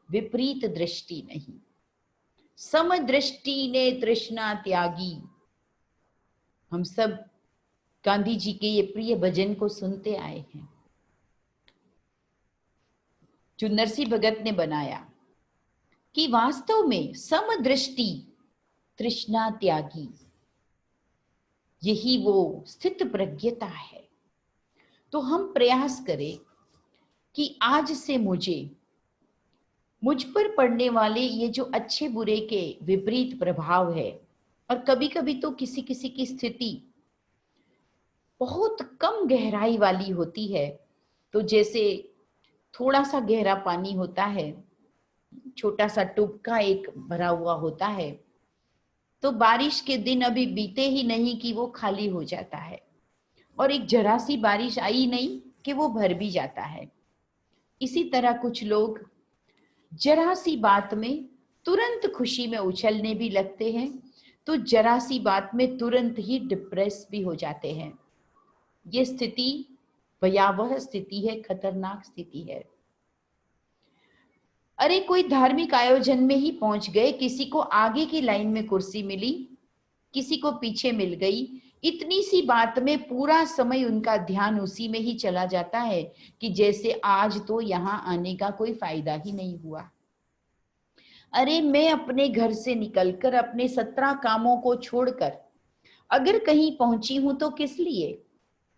विपरीत दृष्टि नहीं। समदृष्टि ने तृष्णा त्यागी। हम सब गांधी जी के ये प्रिय भजन को सुनते आए हैं जो नरसिंह भगत ने बनाया कि वास्तव में समदृष्टि तृष्णा त्यागी, यही वो स्थित प्रज्ञता है। तो हम प्रयास करें कि आज से मुझ पर पड़ने वाले ये जो अच्छे बुरे के विपरीत प्रभाव है, और कभी कभी तो किसी किसी की स्थिति बहुत कम गहराई वाली होती है, तो जैसे थोड़ा सा गहरा पानी होता है, छोटा सा टुबका एक भरा हुआ होता है, तो बारिश के दिन अभी बीते ही नहीं कि वो खाली हो जाता है, और एक जरा सी बारिश आई नहीं कि वो भर भी जाता है। इसी तरह कुछ लोग जरा सी बात में तुरंत खुशी में उछलने भी लगते हैं, तो जरा सी बात में तुरंत ही डिप्रेस भी हो जाते हैं। ये स्थिति भयावह स्थिति है, खतरनाक स्थिति है। अरे कोई धार्मिक आयोजन में ही पहुंच गए, किसी को आगे की लाइन में कुर्सी मिली, किसी को पीछे मिल गई, इतनी सी बात में पूरा समय उनका ध्यान उसी में ही चला जाता है कि जैसे आज तो यहां आने का कोई फायदा ही नहीं हुआ। अरे मैं अपने घर से निकलकर अपने 17 कामों को छोड़कर अगर कहीं पहुंची हूं तो किस लिए?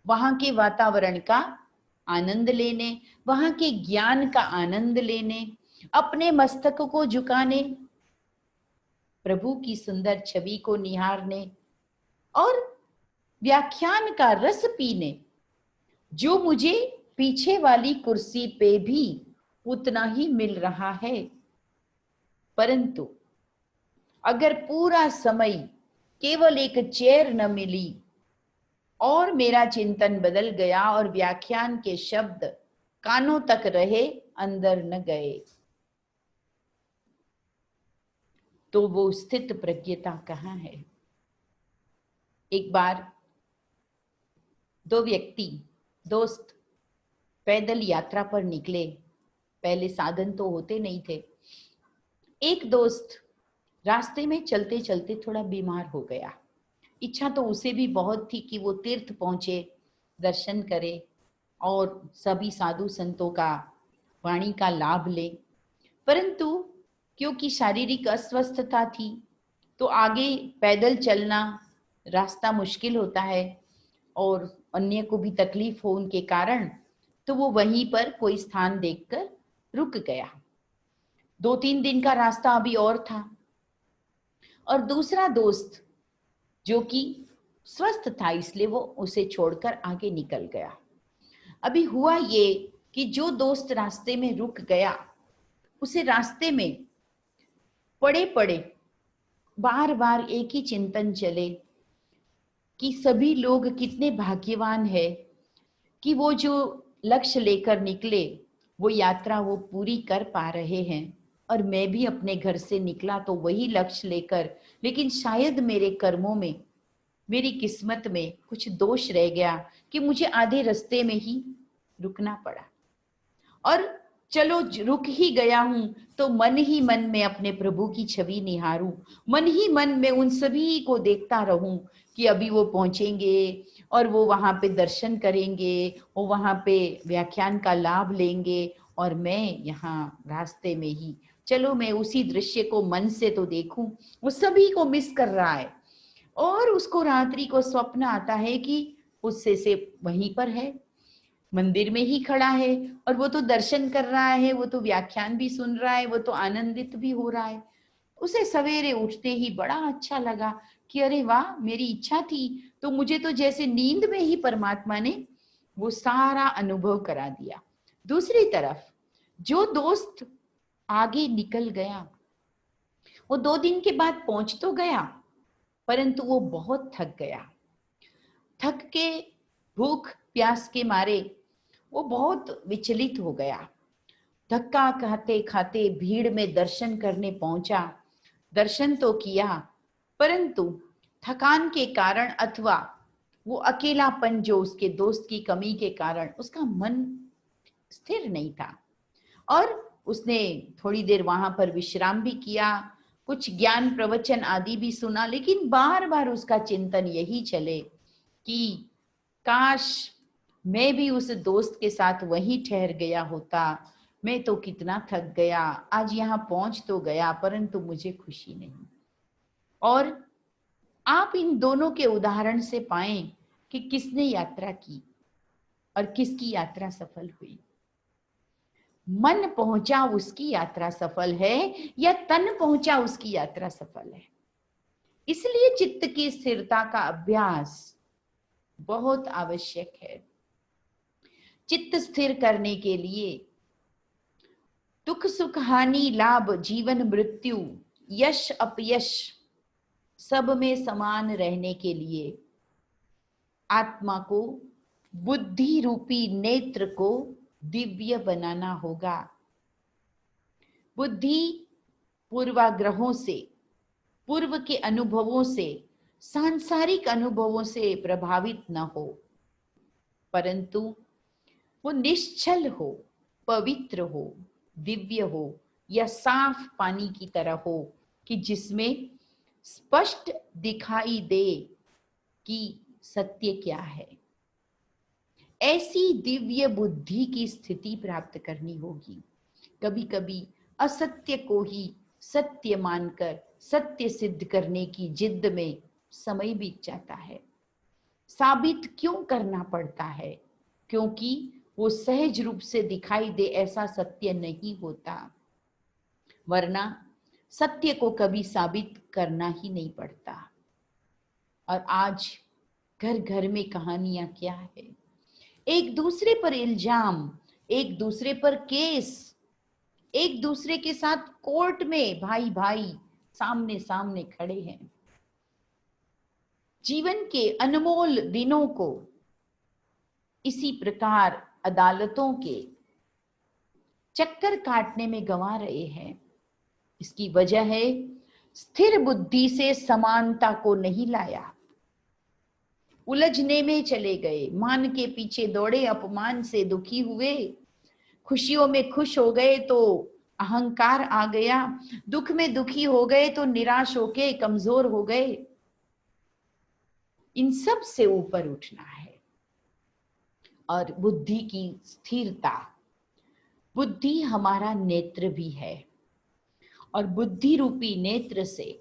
वहां के वातावरण का आनंद लेने, वहां के ज्ञान का आनंद लेने, अपने मस्तक को झुकाने, प्रभु की सुंदर छवि को निहारने और व्याख्यान का रस पीने, जो मुझे पीछे वाली कुर्सी पे भी उतना ही मिल रहा है। परंतु अगर पूरा समय केवल एक चेयर न मिली और मेरा चिंतन बदल गया और व्याख्यान के शब्द कानों तक रहे, अंदर न गए, तो वो स्थित प्रज्ञता कहाँ है? एक बार दो दोस्त पैदल यात्रा पर निकले। पहले साधन तो होते नहीं थे। एक दोस्त रास्ते में चलते चलते थोड़ा बीमार हो गया। इच्छा तो उसे भी बहुत थी कि वो तीर्थ पहुंचे, दर्शन करे और सभी साधु संतों का वाणी का लाभ ले, परंतु क्योंकि शारीरिक अस्वस्थता थी तो आगे पैदल चलना रास्ता मुश्किल होता है और अन्य को भी तकलीफ हो उनके कारण, तो वो वहीं पर कोई स्थान देखकर रुक गया। 2-3 दिन का रास्ता अभी और था, और दूसरा दोस्त जो कि स्वस्थ था इसलिए वो उसे छोड़कर आगे निकल गया। अभी हुआ ये कि जो दोस्त रास्ते में रुक गया, उसे रास्ते में पड़े पड़े बार बार एक ही चिंतन चले कि सभी लोग कितने भाग्यवान है कि वो जो लक्ष्य लेकर निकले वो यात्रा वो पूरी कर पा रहे हैं, और मैं भी अपने घर से निकला तो वही लक्ष्य लेकर, लेकिन शायद मेरे कर्मों में मेरी किस्मत में कुछ दोष रह गया कि मुझे आधे रास्ते में ही रुकना पड़ा। और चलो रुक ही गया हूं तो मन ही मन में अपने प्रभु की छवि निहारूं, मन ही मन में उन सभी को देखता रहूं कि अभी वो पहुंचेंगे और वो वहां पे दर्शन करेंगे, वो वहां पे व्याख्यान का लाभ लेंगे और मैं यहाँ रास्ते में ही, चलो मैं उसी दृश्य को मन से तो देखूं। वो सभी को मिस कर रहा है और उसको रात्रि को स्वप्न आता है कि उससे से वहीं पर है, मंदिर में ही खड़ा है और वो तो दर्शन कर रहा है, वो तो व्याख्यान भी सुन रहा है, वो तो आनंदित भी हो रहा है। उसे सवेरे उठते ही बड़ा अच्छा लगा कि अरे वाह, मेरी इच्छा थी तो मुझे तो जैसे नींद में ही परमात्मा ने वो सारा अनुभव करा दिया। दूसरी तरफ जो दोस्त आगे निकल गया, वो 2 दिन के बाद पहुंच तो गया, परंतु वो बहुत थक गया। थक के, भूख प्यास के मारे वो बहुत विचलित हो गया। धक्का खाते खाते भीड़ में दर्शन करने पहुंचा। दर्शन तो किया, परंतु थकान के कारण अथवा वो अकेलापन जो उसके दोस्त की कमी के कारण उसका मन स्थिर नहीं था और उसने थोड़ी देर वहां पर विश्राम भी किया, कुछ ज्ञान प्रवचन आदि भी सुना, लेकिन बार बार उसका चिंतन यही चले कि काश मैं भी उस दोस्त के साथ वहीं ठहर गया होता, मैं तो कितना थक गया, आज यहाँ पहुंच तो गया परंतु मुझे खुशी नहीं। और आप इन दोनों के उदाहरण से पाएं कि किसने यात्रा की और किसकी यात्रा सफल हुई। मन पहुंचा उसकी यात्रा सफल है या तन पहुंचा उसकी यात्रा सफल है। इसलिए चित्त की स्थिरता का अभ्यास बहुत आवश्यक है। चित्त स्थिर करने के लिए दुख सुख हानि लाभ जीवन मृत्यु यश अपयश सब में समान रहने के लिए आत्मा को, बुद्धि रूपी नेत्र को दिव्य बनाना होगा। बुद्धि पूर्वाग्रहों से, पूर्व के अनुभवों से, सांसारिक अनुभवों से प्रभावित न हो, परंतु वो निश्चल हो, पवित्र हो, दिव्य हो या साफ पानी की तरह हो कि जिसमें स्पष्ट दिखाई दे कि सत्य क्या है। ऐसी दिव्य बुद्धि की स्थिति प्राप्त करनी होगी। कभी कभी असत्य को ही सत्य मानकर सत्य सिद्ध करने की जिद में समय बीत जाता है। साबित क्यों करना पड़ता है? क्योंकि वो सहज रूप से दिखाई दे ऐसा सत्य नहीं होता, वरना सत्य को कभी साबित करना ही नहीं पड़ता। और आज घर घर में कहानियां क्या है, एक दूसरे पर इल्जाम, एक दूसरे पर केस, एक दूसरे के साथ कोर्ट में भाई भाई सामने सामने खड़े हैं। जीवन के अनमोल दिनों को इसी प्रकार अदालतों के चक्कर काटने में गंवा रहे हैं। इसकी वजह है स्थिर बुद्धि से समानता को नहीं लाया, उलझने में चले गए, मान के पीछे दौड़े, अपमान से दुखी हुए, खुशियों में खुश हो गए तो अहंकार आ गया, दुख में दुखी हो गए तो निराश होके कमजोर हो गए। इन सब से ऊपर उठना है और बुद्धि की स्थिरता, बुद्धि हमारा नेत्र भी है और बुद्धि रूपी नेत्र से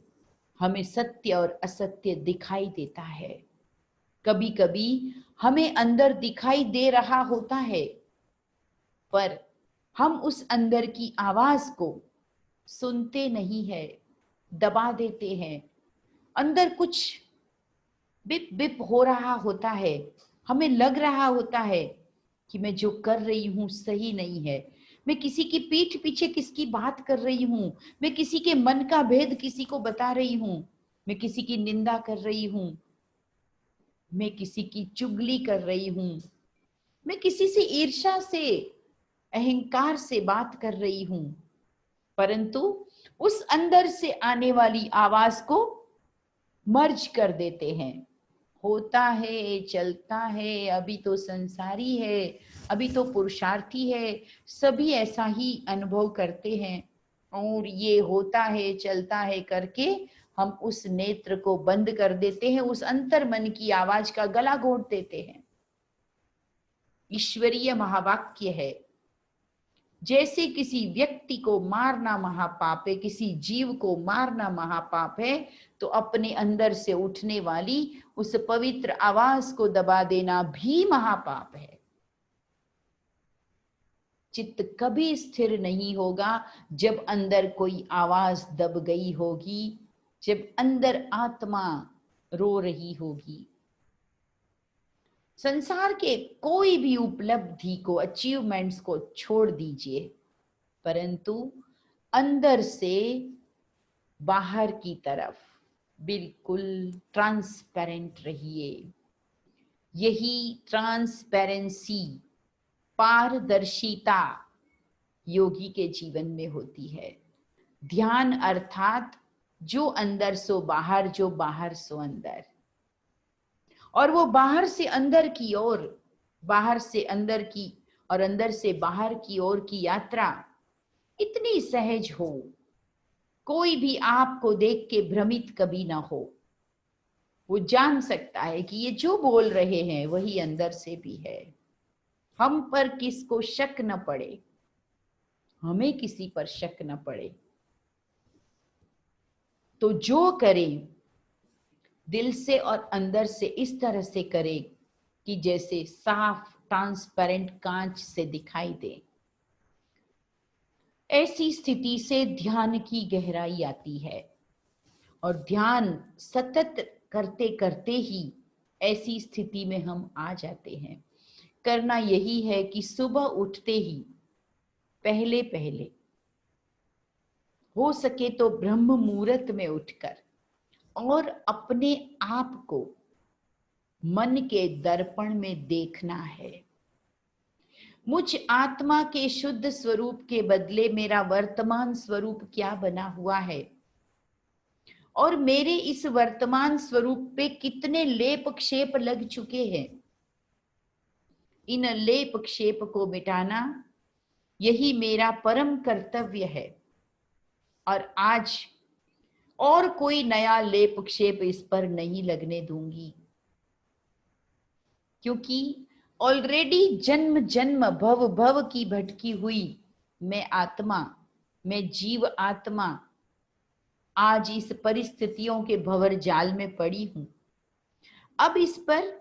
हमें सत्य और असत्य दिखाई देता है। कभी कभी हमें अंदर दिखाई दे रहा होता है पर हम उस अंदर की आवाज को सुनते नहीं है, दबा देते हैं। अंदर कुछ बिप बिप हो रहा होता है, हमें लग रहा होता है कि मैं जो कर रही हूं सही नहीं है, मैं किसी की पीठ पीछे किसकी बात कर रही हूं, मैं किसी के मन का भेद किसी को बता रही हूं, मैं किसी की निंदा कर रही हूं, मैं किसी की चुगली कर रही हूं, मैं किसी से ईर्ष्या से, अहंकार से बात कर रही हूं। परंतु उस अंदर से आने वाली आवाज को मर्ज कर देते हैं, होता है, चलता है, अभी तो संसारी है, अभी तो पुरुषार्थी है, सभी ऐसा ही अनुभव करते हैं। और ये होता है, चलता है करके हम उस नेत्र को बंद कर देते हैं, उस अंतर मन की आवाज का गला घोंट देते हैं। ईश्वरीय महावाक्य है, जैसे किसी व्यक्ति को मारना महापाप है, किसी जीव को मारना महापाप है, तो अपने अंदर से उठने वाली उस पवित्र आवाज को दबा देना भी महापाप है। चित्त कभी स्थिर नहीं होगा जब अंदर कोई आवाज दब गई होगी, जब अंदर आत्मा रो रही होगी। संसार के कोई भी उपलब्धि को, अचीवमेंट्स को छोड़ दीजिए, परंतु अंदर से बाहर की तरफ बिल्कुल ट्रांसपेरेंट रहिए। यही ट्रांसपेरेंसी, पारदर्शिता योगी के जीवन में होती है। ध्यान अर्थात जो अंदर सो बाहर, जो बाहर सो अंदर, और वो बाहर से अंदर की ओर, बाहर से अंदर की और अंदर से बाहर की ओर की यात्रा इतनी सहज हो, कोई भी आपको देख के भ्रमित कभी ना हो। वो जान सकता है कि ये जो बोल रहे हैं वही अंदर से भी है। हम पर किसको शक न पड़े, हमें किसी पर शक न पड़े। तो जो करें दिल से और अंदर से इस तरह से करे कि जैसे साफ ट्रांसपेरेंट कांच से दिखाई दे। ऐसी स्थिति से ध्यान की गहराई आती है, और ध्यान सतत करते करते ही ऐसी स्थिति में हम आ जाते हैं। करना यही है कि सुबह उठते ही पहले पहले हो सके तो ब्रह्म मुहूर्त में उठकर और अपने आप को मन के दर्पण में देखना है। मुझ आत्मा के शुद्ध स्वरूप के बदले मेरा वर्तमान स्वरूप क्या बना हुआ है, और मेरे इस वर्तमान स्वरूप पे कितने लेप क्षेप लग चुके हैं। इन लेप क्षेप को मिटाना यही मेरा परम कर्तव्य है। और आज और कोई नया लेप क्षेप इस पर नहीं लगने दूंगी, क्योंकि ऑलरेडी जन्म जन्म भव भव की भटकी हुई मैं आत्मा, मैं जीव आत्मा आज इस परिस्थितियों के भंवर जाल में पड़ी हूं। अब इस पर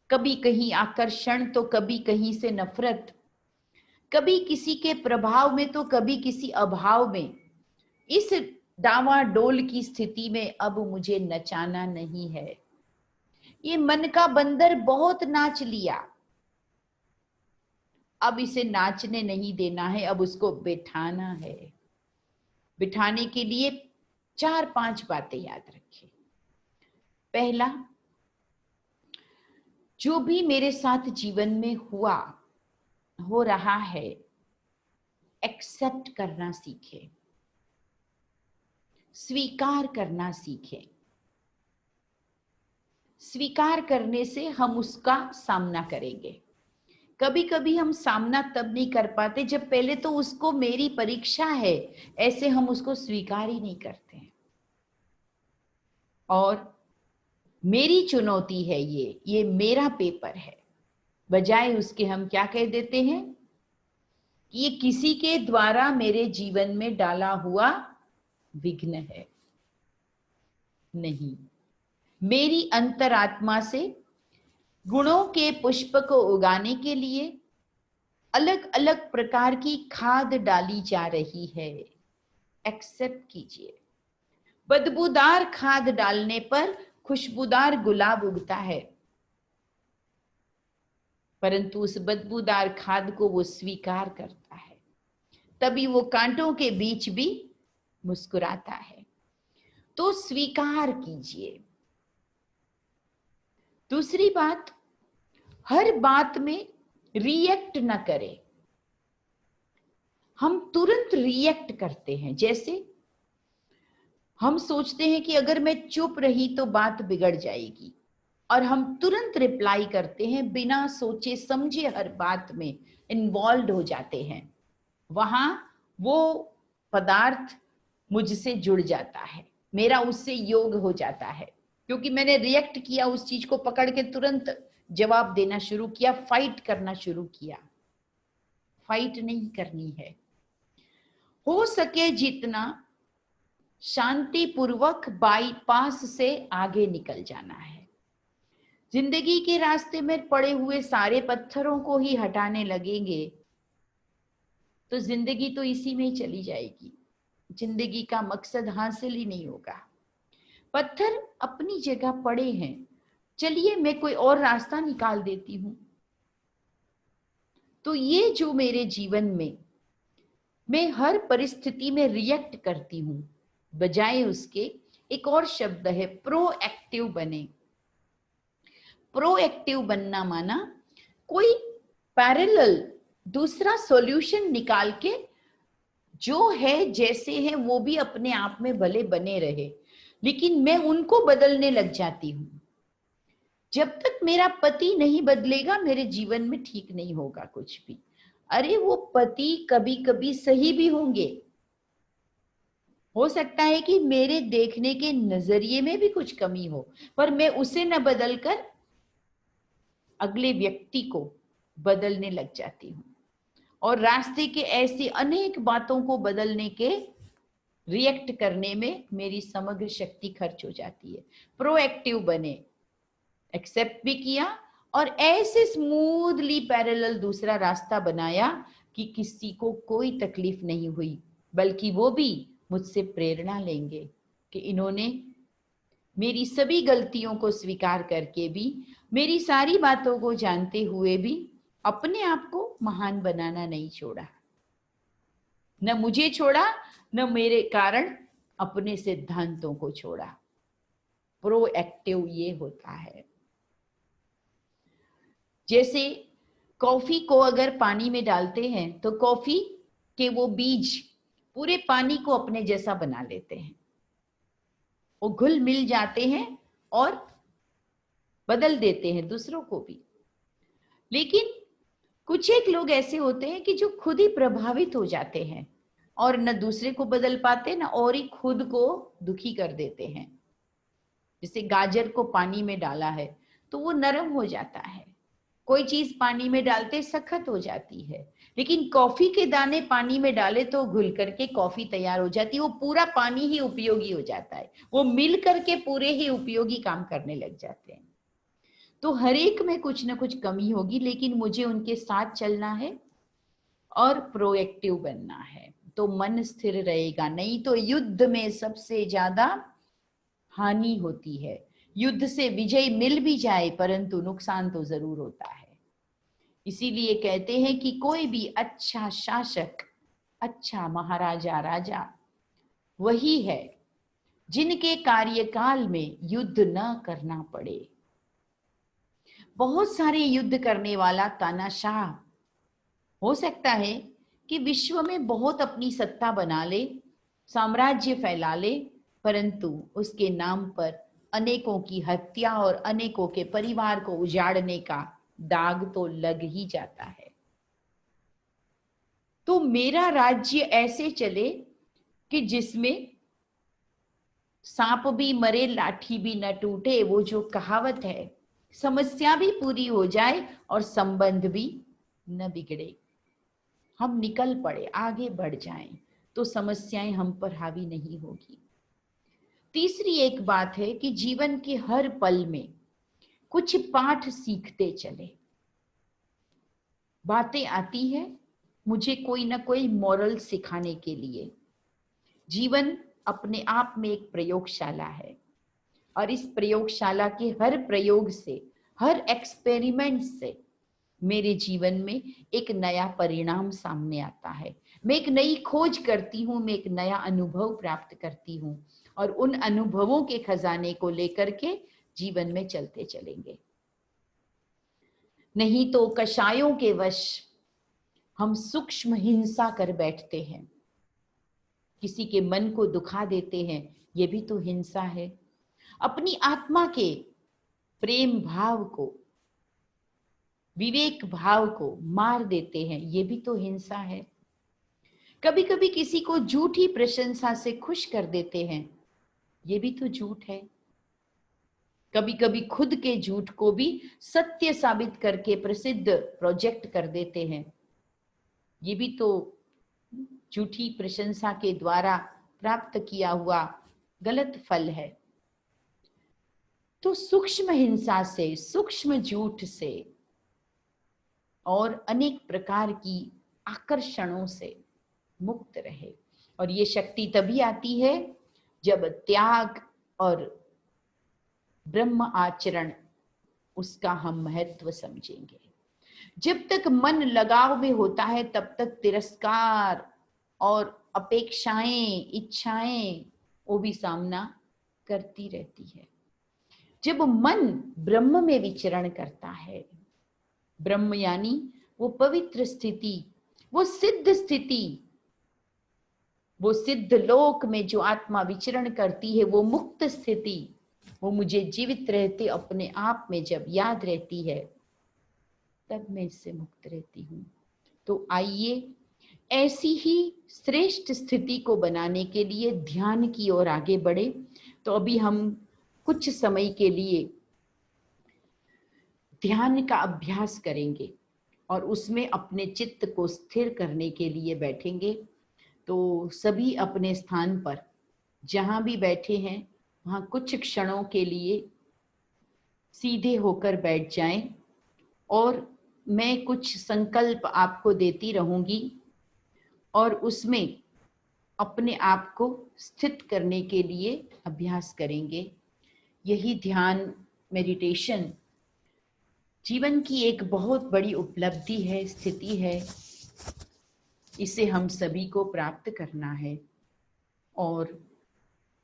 कभी कहीं आकर्षण तो कभी कहीं से नफरत, कभी किसी के प्रभाव में तो कभी किसी अभाव में, इस डावाडोल की स्थिति में अब मुझे नचाना नहीं है। ये मन का बंदर बहुत नाच लिया, अब इसे नाचने नहीं देना है, अब उसको बिठाना है। बिठाने के लिए 4-5 बातें याद रखें। पहला, जो भी मेरे साथ जीवन में हुआ, हो रहा है, एक्सेप्ट करना सीखें, स्वीकार करना सीखें। स्वीकार करने से हम उसका सामना करेंगे। कभी कभी हम सामना तब नहीं कर पाते जब पहले तो उसको मेरी परीक्षा है ऐसे हम उसको स्वीकार ही नहीं करते हैं, और मेरी चुनौती है, ये मेरा पेपर है, बजाय उसके हम क्या कह देते हैं, ये किसी के द्वारा मेरे जीवन में डाला हुआ विघ्न है। नहीं, मेरी अंतरात्मा से गुणों के पुष्प को उगाने के लिए अलग अलग प्रकार की खाद डाली जा रही है। एक्सेप्ट कीजिए। बदबूदार खाद डालने पर खुशबूदार गुलाब उगता है, परंतु उस बदबूदार खाद को वो स्वीकार करता है, तभी वो कांटों के बीच भी मुस्कुराता है। तो स्वीकार कीजिए। दूसरी बात, हर बात में रिएक्ट न करें। हम तुरंत रिएक्ट करते हैं, जैसे हम सोचते हैं कि अगर मैं चुप रही तो बात बिगड़ जाएगी, और हम तुरंत रिप्लाई करते हैं, बिना सोचे समझे हर बात में इन्वॉल्व हो जाते हैं। वहां वो पदार्थ मुझसे जुड़ जाता है, मेरा उससे योग हो जाता है, क्योंकि मैंने रिएक्ट किया, उस चीज को पकड़ के तुरंत जवाब देना शुरू किया, फाइट करना शुरू किया। फाइट नहीं करनी है, हो सके जितना शांतिपूर्वक बाईपास से आगे निकल जाना है। जिंदगी के रास्ते में पड़े हुए सारे पत्थरों को ही हटाने लगेंगे तो जिंदगी तो इसी में ही चली जाएगी, जिंदगी का मकसद हासिल ही नहीं होगा। पत्थर अपनी जगह पड़े हैं, चलिए मैं कोई और रास्ता निकाल देती हूं। तो ये जो मेरे जीवन में मैं हर परिस्थिति में रिएक्ट करती हूं, बजाय उसके एक और शब्द है प्रोएक्टिव बने। प्रोएक्टिव बनना माना कोई पैरेलल दूसरा सॉल्यूशन निकाल के जो है जैसे है वो भी अपने आप में भले बने रहे, लेकिन मैं उनको बदलने लग जाती हूं। जब तक मेरा पति नहीं बदलेगा मेरे जीवन में ठीक नहीं होगा कुछ भी। अरे वो पति कभी कभी सही भी होंगे, हो सकता है कि मेरे देखने के नजरिए में भी कुछ कमी हो, पर मैं उसे न बदलकर अगले व्यक्ति को बदलने लग जाती हूँ। और रास्ते के ऐसी अनेक बातों को बदलने के रिएक्ट करने में मेरी समग्र शक्ति खर्च हो जाती है। प्रोएक्टिव बने, एक्सेप्ट भी किया और ऐसे स्मूथली पैरेलल दूसरा रास्ता बनाया कि किसी को कोई तकलीफ नहीं हुई, बल्कि वो भी मुझसे प्रेरणा लेंगे कि इन्होंने मेरी सभी गलतियों को स्वीकार करके भी, मेरी सारी बातों को जानते हुए भी अपने आप को महान बनाना नहीं छोड़ा। न मुझे छोड़ा, न मेरे कारण अपने सिद्धांतों को छोड़ा। प्रोएक्टिव ये होता है। जैसे कॉफी को अगर पानी में डालते हैं तो कॉफी के वो बीज पूरे पानी को अपने जैसा बना लेते हैं, वो घुल मिल जाते हैं और बदल देते हैं दूसरों को भी। लेकिन कुछ एक लोग ऐसे होते हैं कि जो खुद ही प्रभावित हो जाते हैं और न दूसरे को बदल पाते न और ही खुद को दुखी कर देते हैं। जैसे गाजर को पानी में डाला है तो वो नरम हो जाता है, कोई चीज पानी में डालते सख्त हो जाती है, लेकिन कॉफी के दाने पानी में डाले तो घुल करके कॉफी तैयार हो जाती है। वो पूरा पानी ही उपयोगी हो जाता है, वो मिल करके पूरे ही उपयोगी काम करने लग जाते हैं। तो हर एक में कुछ ना कुछ कमी होगी, लेकिन मुझे उनके साथ चलना है और प्रोएक्टिव बनना है तो मन स्थिर रहेगा। नहीं तो युद्ध में सबसे ज्यादा हानि होती है। युद्ध से विजय मिल भी जाए परंतु नुकसान तो जरूर होता है। इसीलिए कहते हैं कि कोई भी अच्छा शासक, अच्छा महाराजा राजा वही है जिनके कार्यकाल में युद्ध न करना पड़े। बहुत सारे युद्ध करने वाला तानाशाह हो सकता है कि विश्व में बहुत अपनी सत्ता बना ले, साम्राज्य फैला ले, परंतु उसके नाम पर अनेकों की हत्या और अनेकों के परिवार को उजाड़ने का दाग तो लग ही जाता है। तो मेरा राज्य ऐसे चले कि जिसमें सांप भी मरे लाठी भी न टूटे, वो जो कहावत है, समस्या भी पूरी हो जाए और संबंध भी न बिगड़े। हम निकल पड़े, आगे बढ़ जाएं तो समस्याएं हम पर हावी नहीं होगी। तीसरी एक बात है कि जीवन के हर पल में कुछ पाठ सीखते चले। बातें आती है मुझे कोई ना कोई मॉरल सिखाने के लिए। जीवन अपने आप में एक प्रयोगशाला है और इस प्रयोगशाला के हर प्रयोग से, हर एक्सपेरिमेंट से मेरे जीवन में एक नया परिणाम सामने आता है। मैं एक नई खोज करती हूँ, मैं एक नया अनुभव प्राप्त करती हूँ और उन अनुभवों के खजाने को लेकर के जीवन में चलते चलेंगे। नहीं तो कषायों के वश हम सूक्ष्म हिंसा कर बैठते हैं, किसी के मन को दुखा देते हैं, ये भी तो हिंसा है। अपनी आत्मा के प्रेम भाव को, विवेक भाव को मार देते हैं, ये भी तो हिंसा है। कभी कभी किसी को झूठी प्रशंसा से खुश कर देते हैं, ये भी तो झूठ है। कभी कभी खुद के झूठ को भी सत्य साबित करके प्रसिद्ध प्रोजेक्ट कर देते हैं, ये भी तो झूठी प्रशंसा के द्वारा प्राप्त किया हुआ गलत फल है। तो सूक्ष्म हिंसा से, सूक्ष्म झूठ से और अनेक प्रकार की आकर्षणों से मुक्त रहे। और ये शक्ति तभी आती है जब त्याग और ब्रह्म आचरण, उसका हम महत्व समझेंगे। जब तक मन लगाव में होता है तब तक तिरस्कार और अपेक्षाएं, इच्छाएं वो भी सामना करती रहती है। जब मन ब्रह्म में विचरण करता है, ब्रह्म यानी वो पवित्र स्थिति, वो सिद्ध स्थिति, वो सिद्ध लोक में जो आत्मा विचरण करती है, वो मुक्त स्थिति, वो मुझे जीवित रहते अपने आप में जब याद रहती है, तब मैं इससे मुक्त रहती हूँ। तो आइए ऐसी ही श्रेष्ठ स्थिति को बनाने के लिए ध्यान की ओर आगे बढ़े। तो अभी हम कुछ समय के लिए ध्यान का अभ्यास करेंगे और उसमें अपने चित्त को स्थिर करने के लिए बैठेंगे। तो सभी अपने स्थान पर जहां भी बैठे हैं वहां कुछ क्षणों के लिए सीधे होकर बैठ जाएं और मैं कुछ संकल्प आपको देती रहूंगी और उसमें अपने आप को स्थित करने के लिए अभ्यास करेंगे। यही ध्यान, मेडिटेशन जीवन की एक बहुत बड़ी उपलब्धि है, स्थिति है। इसे हम सभी को प्राप्त करना है और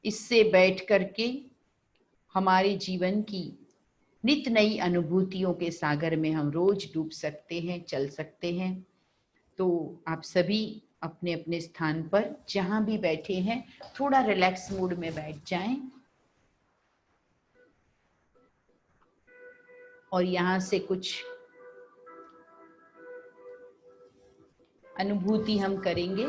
इससे बैठ करके हमारे जीवन की नित नई अनुभूतियों के सागर में हम रोज डूब सकते हैं, चल सकते हैं। तो आप सभी अपने अपने स्थान पर जहां भी बैठे हैं थोड़ा रिलैक्स मूड में बैठ जाएं और यहाँ से कुछ अनुभूति हम करेंगे।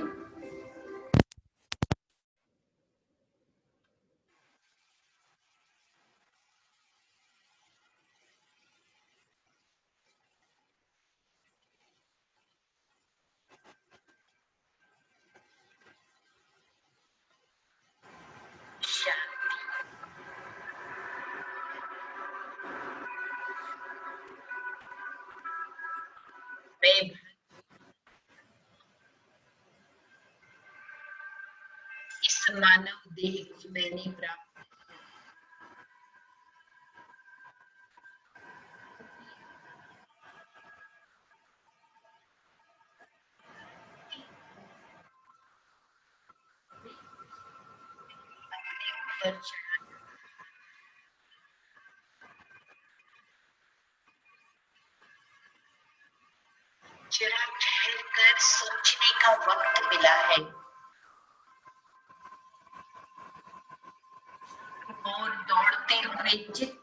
मैं इस मानव देह को मैंने प्राप्त कर जरा ठहर कर सोचने का वक्त मिला है और दौड़ते हुए चित्त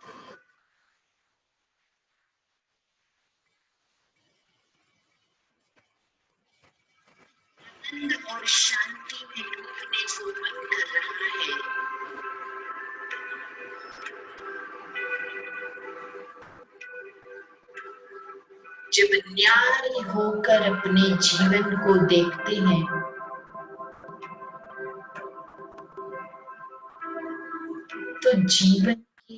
आनंद और शांति में डूबने को मन कर रहा है। जब न्यारी होकर अपने जीवन को देखते हैं तो जीवन की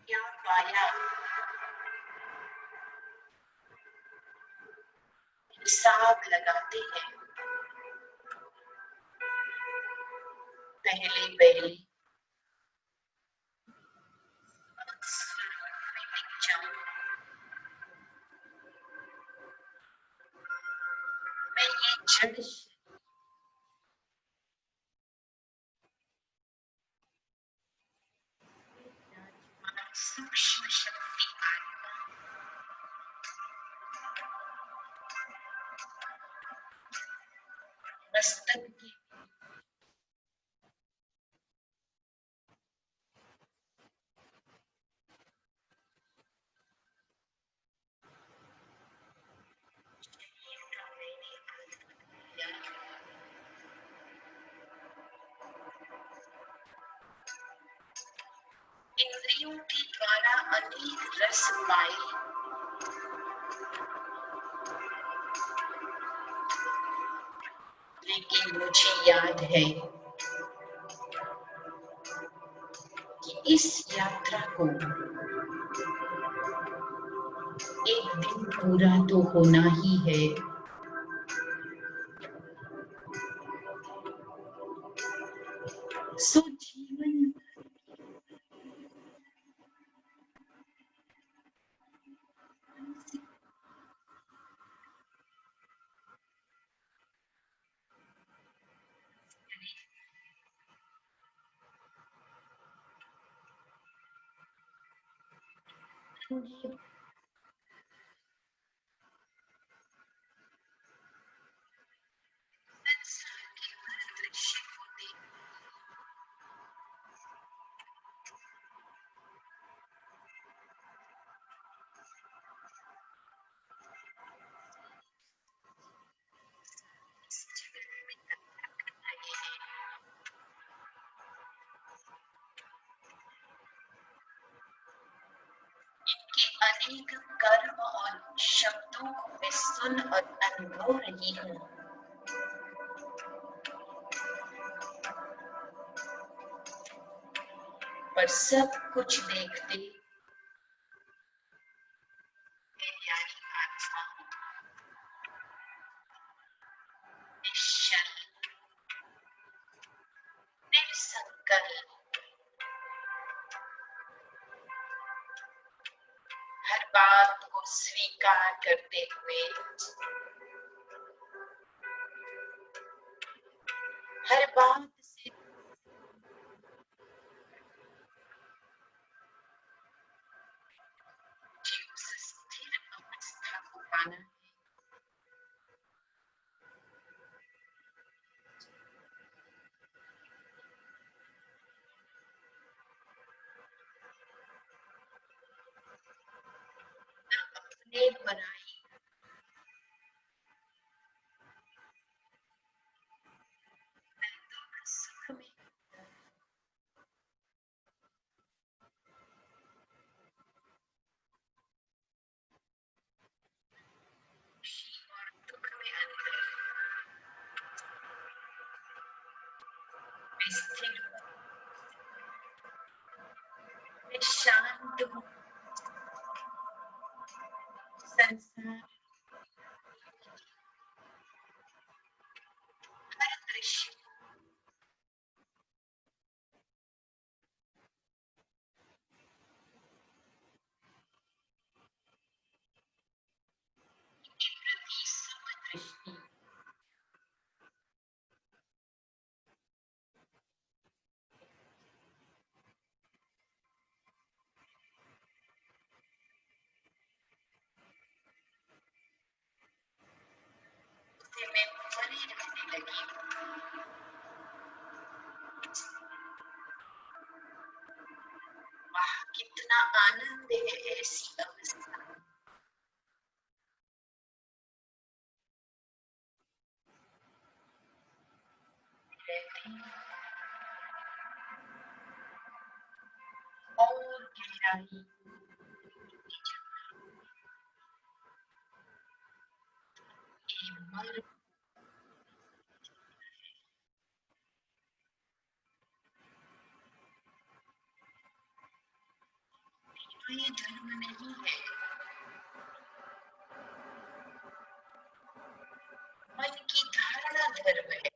क्या पाया, हिसाब लगाते हैं। पहले पहले मैं ये जड़ सूक्ष्म शक्ति मस्तक की रस पाए, लेकिन मुझे याद है कि इस यात्रा को एक दिन पूरा तो होना ही है। सो जीवन के अनेक कर्म और शब्दों को मैं सुन और अनुभव रही हूँ, पर सब कुछ देखते यानी आत्मा निश्चल, निसंकल्प, हर बात को स्वीकार करते हुए, हर बात से उस स्थिर अवस्था को पाना है। अपने बनाई सुख में खुशी और दुख में अंतर, मैं स्थिर हूँ, मैं शांत हूँ, संसार हर दृश्य के प्रति समदृष्टि, से मैं बनी रहने लगी हूँ। वाह, कितना आनंद है ऐसी अवस्था में रहती हूँ। और गहराई के मर्म तो ये धर्म नहीं है, मन की धारणा धर्म है,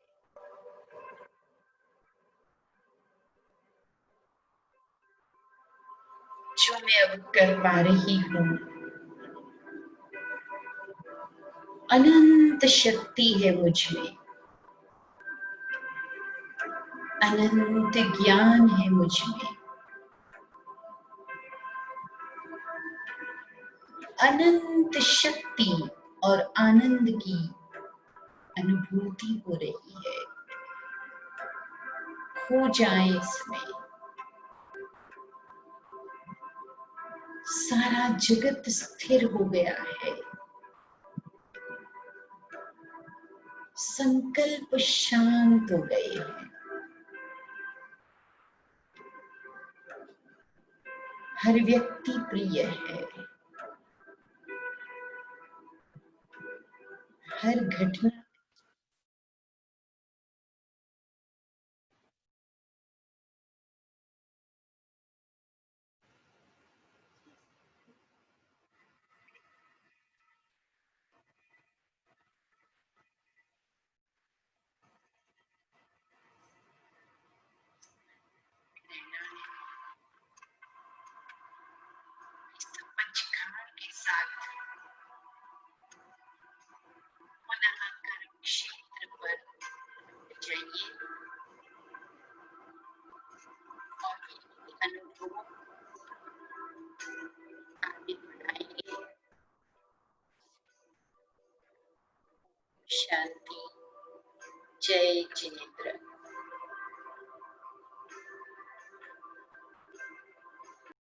जो मैं अब कर पा रही हूँ। अनंत शक्ति है मुझ में, अनंत ज्ञान है मुझ में, अनंत शक्ति और आनंद की अनुभूति हो रही है। खो जाए इसमें, सारा जगत स्थिर हो गया है, संकल्प शांत हो गए हैं, हर व्यक्ति प्रिय है, हर घटना पंचखार के साथ पुनः कर्म क्षेत्र पर जाइए और अनुभव आगे बढ़ाइए। शांति। जय जिनेन्द्र।